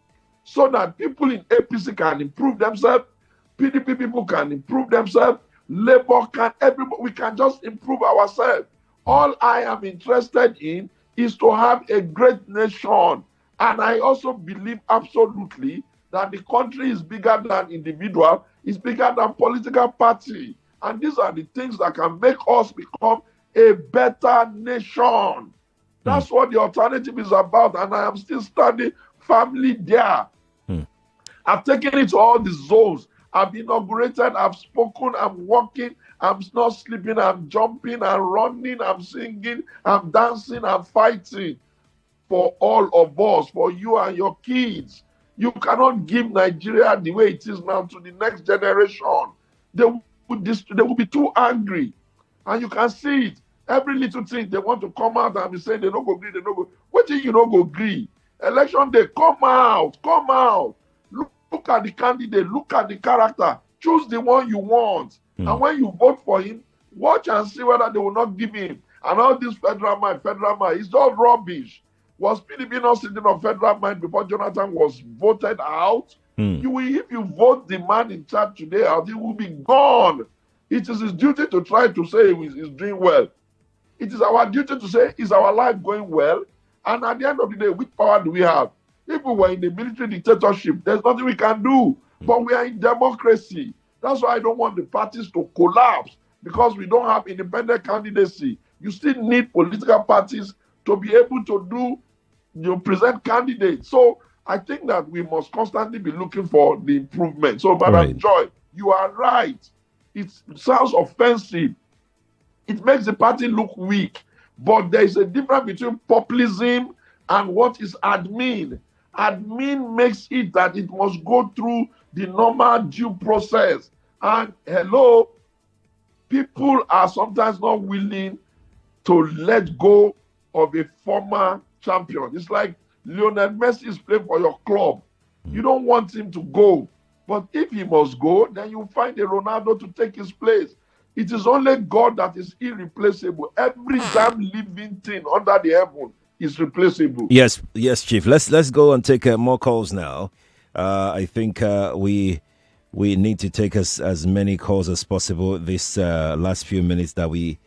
so that people in APC can improve themselves, PDP people can improve themselves, Labour can, everybody, we can just improve ourselves. All I am interested in is to have a great nation. And I also believe absolutely that the country is bigger than individual, it's bigger than political party. And these are the things that can make us become a better nation. That's what the alternative is about. And I am still standing firmly there. I've taken it to all the zones. I've inaugurated, I've spoken, I'm walking, I'm not sleeping, I'm jumping, I'm running, I'm singing, I'm dancing, I'm fighting for all of us, for you and your kids. You cannot give Nigeria the way it is now to the next generation. They will be too angry. And you can see it. Every little thing, they want to come out and be saying they don't go agree, they don't go. What do you don't go agree? Election day, come out. Look at the candidate, look at the character. Choose the one you want. And when you vote for him, watch and see whether they will not give him. And all this federal mind, it's all rubbish. Was PDP not sitting on federal mind before Jonathan was voted out? You will, if you vote the man in charge today out, he will be gone. It is his duty to try to say he's doing well. It is our duty to say, is our life going well? And at the end of the day, which power do we have? If we were in a military dictatorship, there's nothing we can do. But we are in democracy. That's why I don't want the parties to collapse, because we don't have independent candidacy. You still need political parties to be able to present candidates. So I think that we must constantly be looking for the improvement. So, Madam Joy, you are right. It sounds offensive. It makes the party look weak. But there is a difference between populism and what is admin. Admin makes it that it must go through the normal due process. And hello, people are sometimes not willing to let go of a former champion. It's like Lionel Messi is playing for your club. You don't want him to go. But if he must go, then you find a Ronaldo to take his place. It is only God that is irreplaceable. Every damn living thing under the heaven is replaceable. Yes, Chief. Let's go and take more calls now. I think we need to take as many calls as possible this last few minutes that we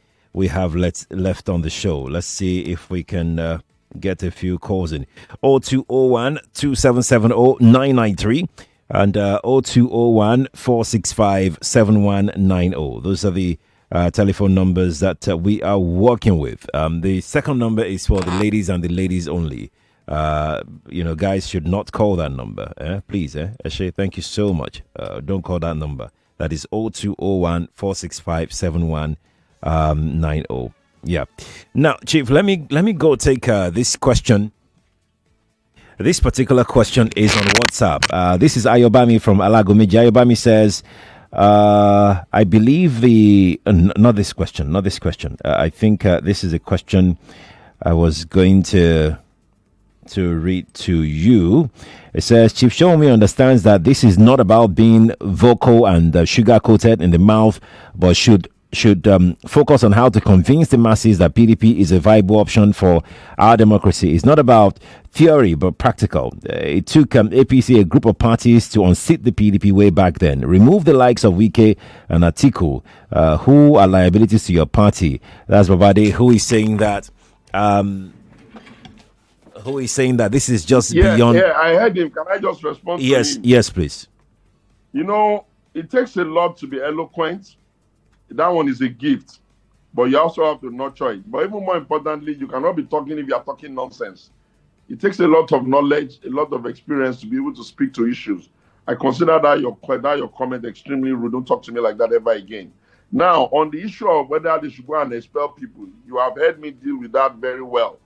have left on the show. Let's see if we can get a few calls in. 0201 2770 993 and 0201 465 7190. Those are the telephone numbers that we are working with. The second number is for the ladies and the ladies only. Guys should not call that number. Please, Eshe, thank you so much. Don't call that number. That is 0201 465 7190. Yeah. Now, Chief, let me go take this question. This particular question is on WhatsApp. This is Ayobami from Alagomiji. Ayobami says, I believe not this question. I think this is a question I was going to read to you. It says, Chief Sowunmi understands that this is not about being vocal and sugar-coated in the mouth, but should focus on how to convince the masses that PDP is a viable option for our democracy. It's not about theory, but practical. It took APC, a group of parties, to unseat the PDP way back then. Remove the likes of Wike and Atiku, who are liabilities to your party. That's Babade, who is saying that this is just beyond... Yeah, I heard him. Can I just respond to him? Yes, please. It takes a lot to be eloquent. That one is a gift. But you also have to nurture it. But even more importantly, you cannot be talking if you are talking nonsense. It takes a lot of knowledge, a lot of experience to be able to speak to issues. I consider that your comment extremely rude. Don't talk to me like that ever again. Now, on the issue of whether they should go and expel people, you have heard me deal with that very well.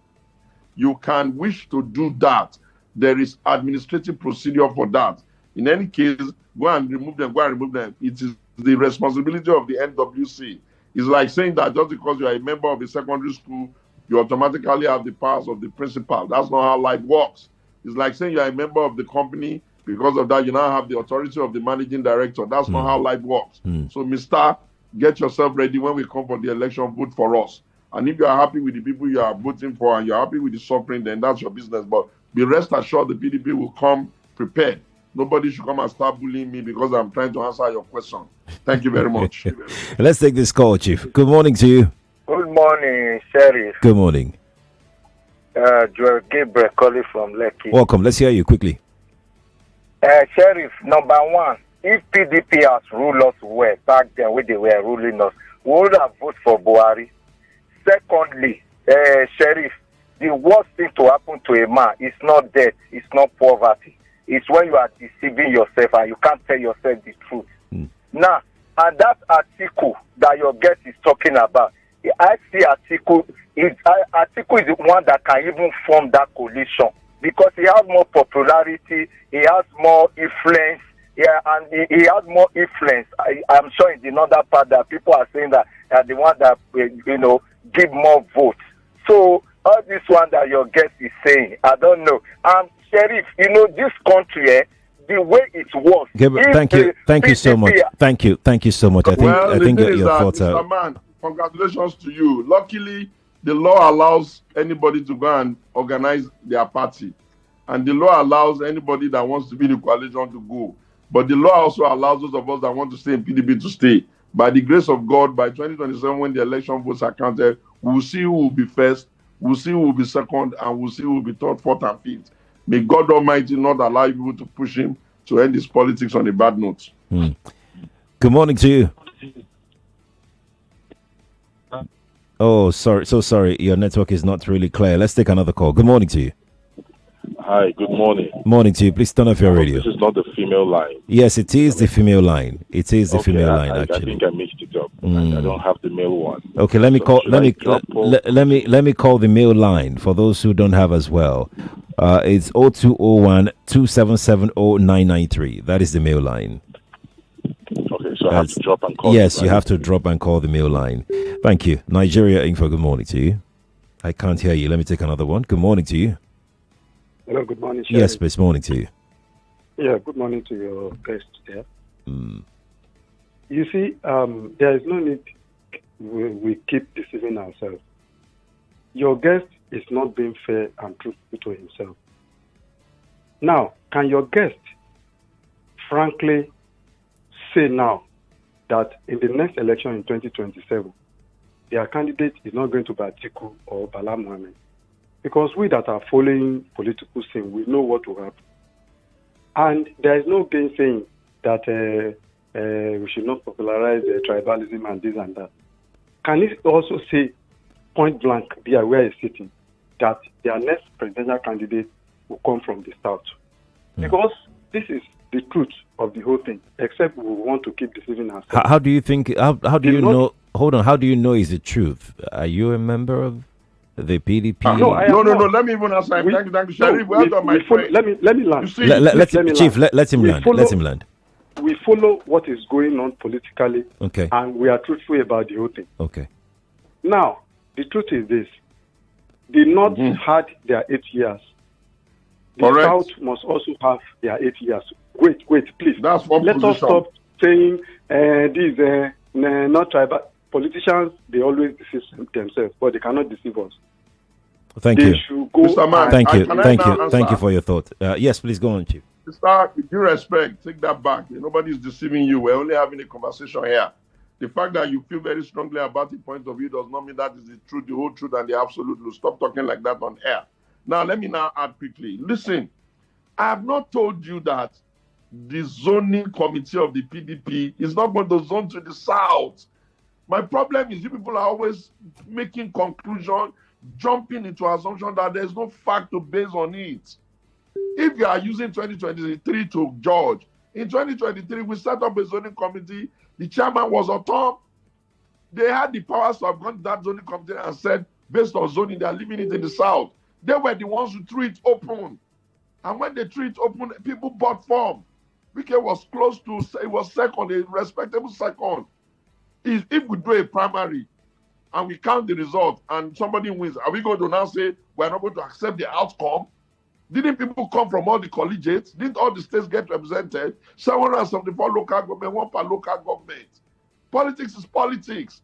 You can wish to do that. There is administrative procedure for that. In any case, go and remove them. It is the responsibility of the NWC. It's like saying that just because you are a member of a secondary school, you automatically have the powers of the principal. That's not how life works. It's like saying you are a member of the company. Because of that, you now have the authority of the managing director. That's not how life works. So, Mr., get yourself ready when we come for the election, vote for us. And if you are happy with the people you are voting for and you're happy with the suffering, then that's your business. But be rest assured the PDP will come prepared. Nobody should come and start bullying me because I'm trying to answer your question. Thank you very much. Let's take this call, Chief. Good morning to you. Good morning, Sheriff. Good morning. Joel Gabriel calling from Lekki. Welcome. Let's hear you quickly. Sheriff, number one, if PDP has ruled us well back then when they were ruling us, we would have voted for Buhari. Secondly, Sheriff, the worst thing to happen to a man is not death, it's not poverty. It's when you are deceiving yourself and you can't tell yourself the truth. Now, and that Atiku that your guest is talking about, I see Atiku is the one that can even form that coalition because he has more popularity, he has more influence, and he has more influence. I'm sure in the other part that people are saying that the one that give more votes. So all this one that your guest is saying, I don't know. Sheriff, this country, the way it works. Thank you so much. Thank you so much. I think your thoughts are. Mr. Man, congratulations to you. Luckily, the law allows anybody to go and organize their party, and the law allows anybody that wants to be in the coalition to go. But the law also allows those of us that want to stay in PDP to stay. By the grace of God, by 2027, when the election votes are counted, we'll see who will be first, we'll see who will be second, and we'll see who will be third, fourth, and fifth. May God Almighty not allow people to push him to end his politics on a bad note. Good morning to you. Oh, sorry. So sorry. Your network is not really clear. Let's take another call. Good morning to you. Hi, good morning. Morning to you. Please turn off your radio. This is not the female line. Yes, it is the female line. It is the female line, actually. I think I mixed it up. I don't have the male one. Okay, let me call the male line for those who don't have as well. It's 0201 277 0993. That is the male line. Okay, so I have to drop and call. Yes, you have to drop and call the male line. Thank you. Nigeria Info, good morning to you. I can't hear you. Let me take another one. Good morning to you. Hello, good morning, Sheriff. Yes, please, morning to you. Yeah, good morning to your guest there. You see, there is no need we keep deceiving ourselves. Your guest is not being fair and truthful to himself. Now, can your guest frankly say now that in the next election in 2027, their candidate is not going to be Atiku or Bala Mohammed? Because we that are following political scene, we know what will happen. And there is no gainsaying that we should not popularize tribalism and this and that. Can he also say, point blank, be aware he's sitting, that their next presidential candidate will come from the south? Because this is the truth of the whole thing, except we want to keep deceiving ourselves. How do you think, how do you know, hold on, how do you know is the truth? Are you a member of the PDP? No, let me even answer. Thank you, Sheriff. Well done, my friend. Let me land. Chief, let him land. Let him land. We follow what is going on politically, okay, and we are truthful about the whole thing. Okay. Now, the truth is this. The North had their 8 years. The South must also have their 8 years. Wait, please. That's one Let position. us stop saying these not tribal politicians. They always deceive themselves, but they cannot deceive us. Thank they you, should go. Mr. Man, thank you for your thought. Yes, please go on, Chief. Mr. With due respect, take that back. Nobody's deceiving you. We're only having a conversation here. The fact that you feel very strongly about the point of view does not mean that is the truth, the whole truth, and the absolute truth. Stop talking like that on air. Now, let me now add quickly. Listen, I have not told you that the zoning committee of the PDP is not going to zone to the south. My problem is you people are always making conclusion. jumping into assumption that there's no fact to base on it. If you are using 2023 to judge, in 2023, we set up a zoning committee. The chairman was on top. They had the powers to have gone to that zoning committee and said, based on zoning, they are leaving it in the south. They were the ones who threw it open. And when they threw it open, people bought form. Wike was close to, it was second, a respectable second. If we do a primary and we count the result and somebody wins, are we going to now say we're not going to accept the outcome? Didn't people come from all the collegiates? Didn't all the states get represented? 774 local government, one per local government. Politics is politics.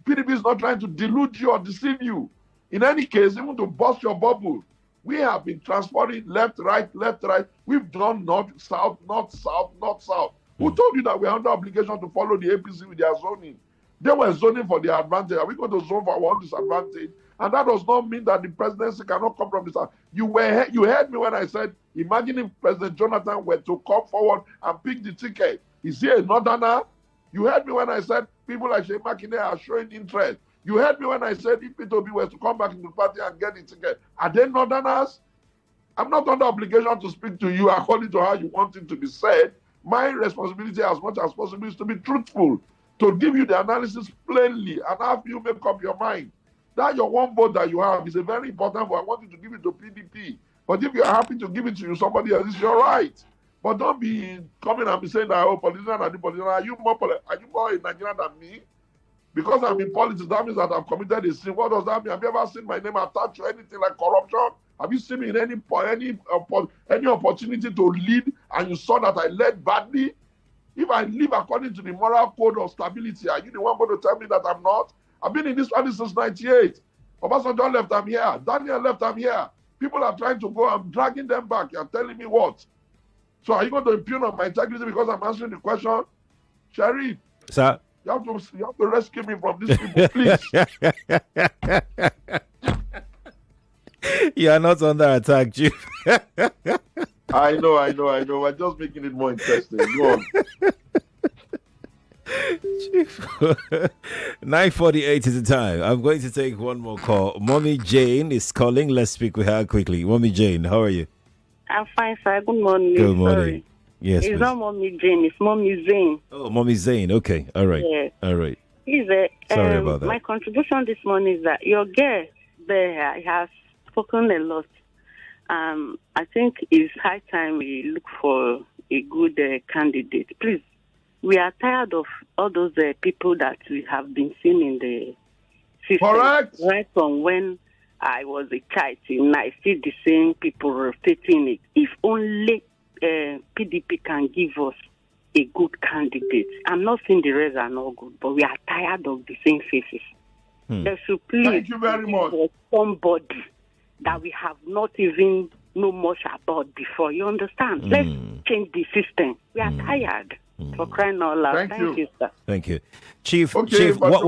PDP is not trying to delude you or deceive you. In any case, even to bust your bubble, we have been transporting left, right, left, right. We've done north, south, north, south, north, south. Who told you that we're under obligation to follow the APC with their zoning? They were zoning for their advantage. Are we going to zone for our own disadvantage? And that does not mean that the presidency cannot come from this. You heard me when I said, imagine if President Jonathan were to come forward and pick the ticket. Is he a northerner? You heard me when I said people like Shea Makinde are showing interest. You heard me when I said if P2B was to come back into the party and get the ticket. Are they northerners? I'm not under obligation to speak to you according to how you want it to be said. My responsibility as much as possible is to be truthful, to give you the analysis plainly and have you make up your mind. That your one vote that you have is a very important vote. I want you to give it to PDP. But if you're happy to give it to somebody else, it's your right. But don't be coming and be saying that, oh, politician and the politician, are you more a Nigerian than me? Because I'm in politics, that means that I've committed a sin. What does that mean? Have you ever seen my name attached to anything like corruption? Have you seen me in any opportunity to lead and you saw that I led badly? If I live according to the moral code of stability, are you the one going to tell me that I'm not? I've been in this party since 98. Obasanjo left, I'm here. Daniel left, I'm here. People are trying to go, I'm dragging them back. You're telling me what? So are you going to impugn on my integrity because I'm answering the question? Sharif, sir, you have to rescue me from these people, please. You are not under attack, Chief. I know. We're just making it more interesting. Go on. 9:48 is the time. I'm going to take one more call. Mommy Jane is calling. Let's speak with her quickly. Mommy Jane, how are you? I'm fine, sir. Good morning. Good morning. Sorry. Yes, it's please. not Mommy Jane. It's Mommy Zane. Oh, Mommy Zane. Okay. All right. Yes. All right. Sorry about that. My contribution this morning is that your guest there has spoken a lot. I think it's high time we look for a good candidate. Please, we are tired of all those people that we have been seeing in the system. Correct. Right from when I was a child till now, I see the same people rotating it. If only PDP can give us a good candidate. I'm not saying the rest are not good, but we are tired of the same faces. They should please Thank you very much. Somebody that we have not even know much about before. You understand? Let's change the system. We are tired. For crying out loud. Thank you, sir. Thank you, Chief. Okay, Chief, but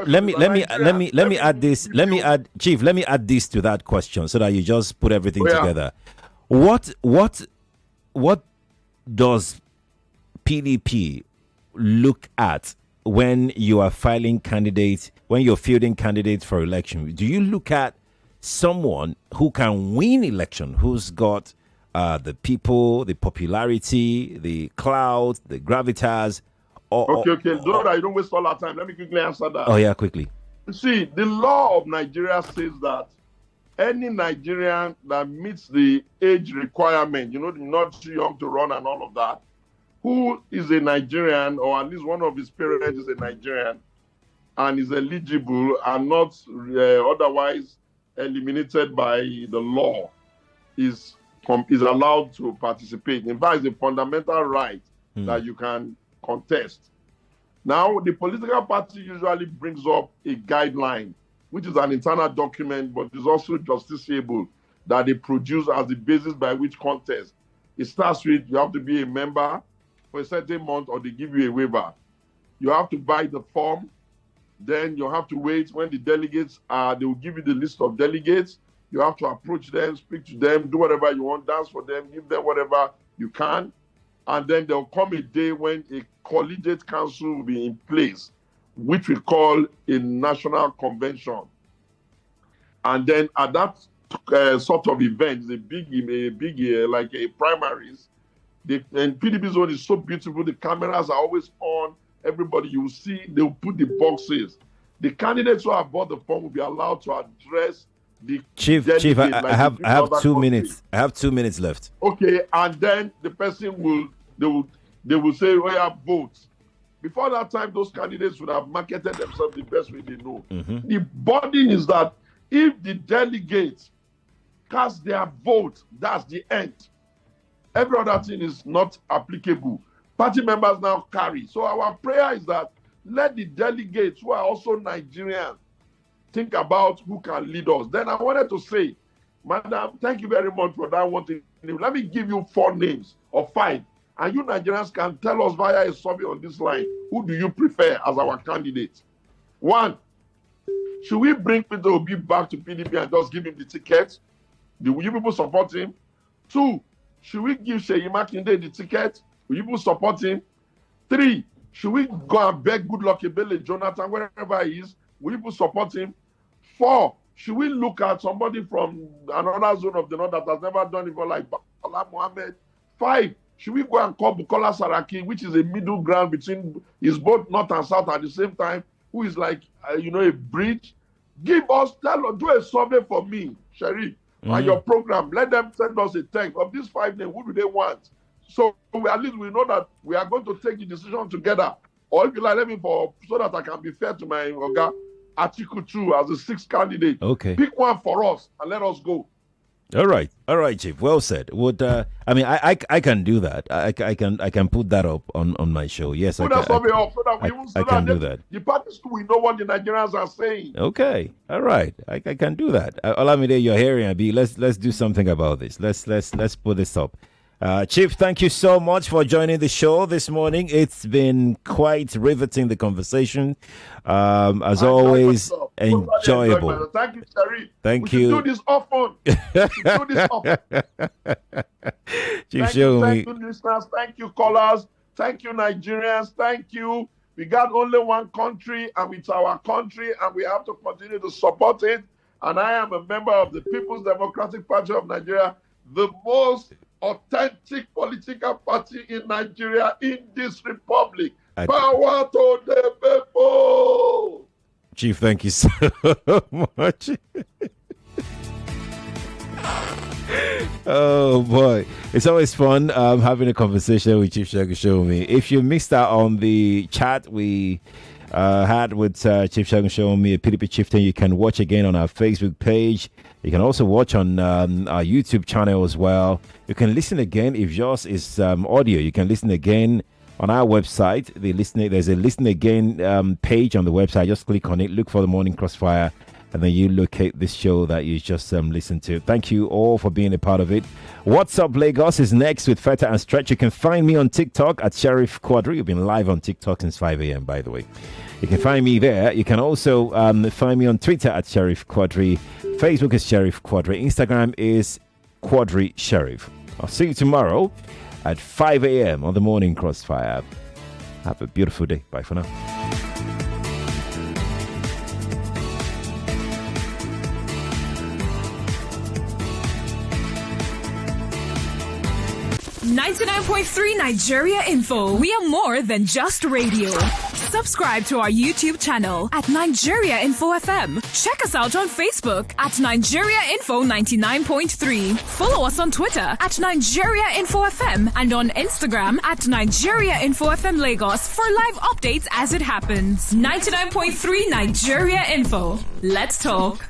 let me add this. Let me add, Chief. Let me add this to that question so that you just put everything together. What does PDP look at when you are filing candidates, when you're fielding candidates for election? Do you look at someone who can win election, who's got the people, the popularity, the clout, the gravitas? Okay. I don't waste all our time. Let me quickly answer that. Oh, yeah, quickly. You see, the law of Nigeria says that any Nigerian that meets the age requirement, you're not too young to run and all of that, who is a Nigerian, or at least one of his parents is a Nigerian, and is eligible and not otherwise eliminated by the law, is allowed to participate. In fact, it's a fundamental right that you can contest. Now, the political party usually brings up a guideline, which is an internal document, but is also justiciable, that they produce as the basis by which contest. It starts with you have to be a member for a certain month, or they give you a waiver. You have to buy the form. Then you have to wait when the delegates they will give you the list of delegates. You have to approach them, speak to them, do whatever you want, dance for them, give them whatever you can. And then there'll come a day when a collegiate council will be in place, which we call a national convention. And then at that sort of event, the big like a primaries, and PDP zone is so beautiful. The cameras are always on. Everybody you see, they will put the boxes. The candidates who have bought the form will be allowed to address the Chief. I have 2 minutes. I have 2 minutes left. Okay, and then the person they will say, "Oh, yeah, vote." Before that time, those candidates would have marketed themselves the best way they know. The body is that if the delegates cast their vote, that's the end. Every other thing is not applicable. Party members now carry. So our prayer is that let the delegates who are also Nigerian think about who can lead us. Then I wanted to say, Madam, thank you very much for that one thing. Let me give you 4 names or 5. And you Nigerians can tell us via a survey on this line, who do you prefer as our candidate? 1, should we bring Peter Obi back to PDP and just give him the ticket? Will you people support him? 2, should we give Seyi Makinde the ticket? Will you people support him? 3, should we go and beg Goodluck Ebele Jonathan, wherever he is? Will you people support him? 4, should we look at somebody from another zone of the north that has never done it before, like Bala Mohammed? 5, should we go and call Bukola Saraki, which is a middle ground between, is both north and south at the same time, who is like, a bridge? Do a survey for me, Sherry, on your program. Let them send us a text of these 5 names. Who do they want? So at least we know that we are going to take the decision together. Or if you like, let me so that I can be fair to my Oga, Atiku too, as the 6th candidate. Okay. Pick one for us and let us go. All right, Chief. Well said. Would I can do that. I can put that up on my show. Yes, put that survey up so that we will I can do that. The party school, we know what the Nigerians are saying. Okay, all right. I can do that. Olamide, you're hearing Abi. Let's do something about this. Let's put this up. Chief, thank you so much for joining the show this morning. It's been quite riveting, the conversation. As always, enjoyable. Thank you, Terry. Thank you. We should do this often. Chief thank you, listeners. Thank you, callers. Thank you, Nigerians. Thank you. We got only one country, and it's our country, and we have to continue to support it. And I am a member of the People's Democratic Party of Nigeria, the most authentic political party in Nigeria, in this republic. Power to the people. Chief, thank you so much. Oh boy, it's always fun having a conversation with Chief Sowunmi. If you missed out on the chat we had with Chief Sowunmi, a PDP chieftain, you can watch again on our Facebook page. You can also watch on our YouTube channel as well. You can listen again if yours is audio. You can listen again on our website. There's a listen again page on the website. Just click on it, look for the Morning Crossfire, and then you locate this show that you just listened to. Thank you all for being a part of it. What's Up Lagos is next with Feta and Stretch. You can find me on TikTok at Sheriff Quadry. We've been live on TikTok since 5 a.m., by the way. You can find me there. You can also find me on Twitter at Sheriff Quadry. Facebook is Sheriff Quadry. Instagram is Quadry Sheriff. I'll see you tomorrow at 5 a.m. on the Morning Crossfire. Have a beautiful day. Bye for now. 99.3 Nigeria Info. We are more than just radio. Subscribe to our YouTube channel at Nigeria Info FM. Check us out on Facebook at Nigeria Info 99.3. Follow us on Twitter at Nigeria Info FM and on Instagram at Nigeria Info FM Lagos for live updates as it happens. 99.3 Nigeria Info. Let's talk.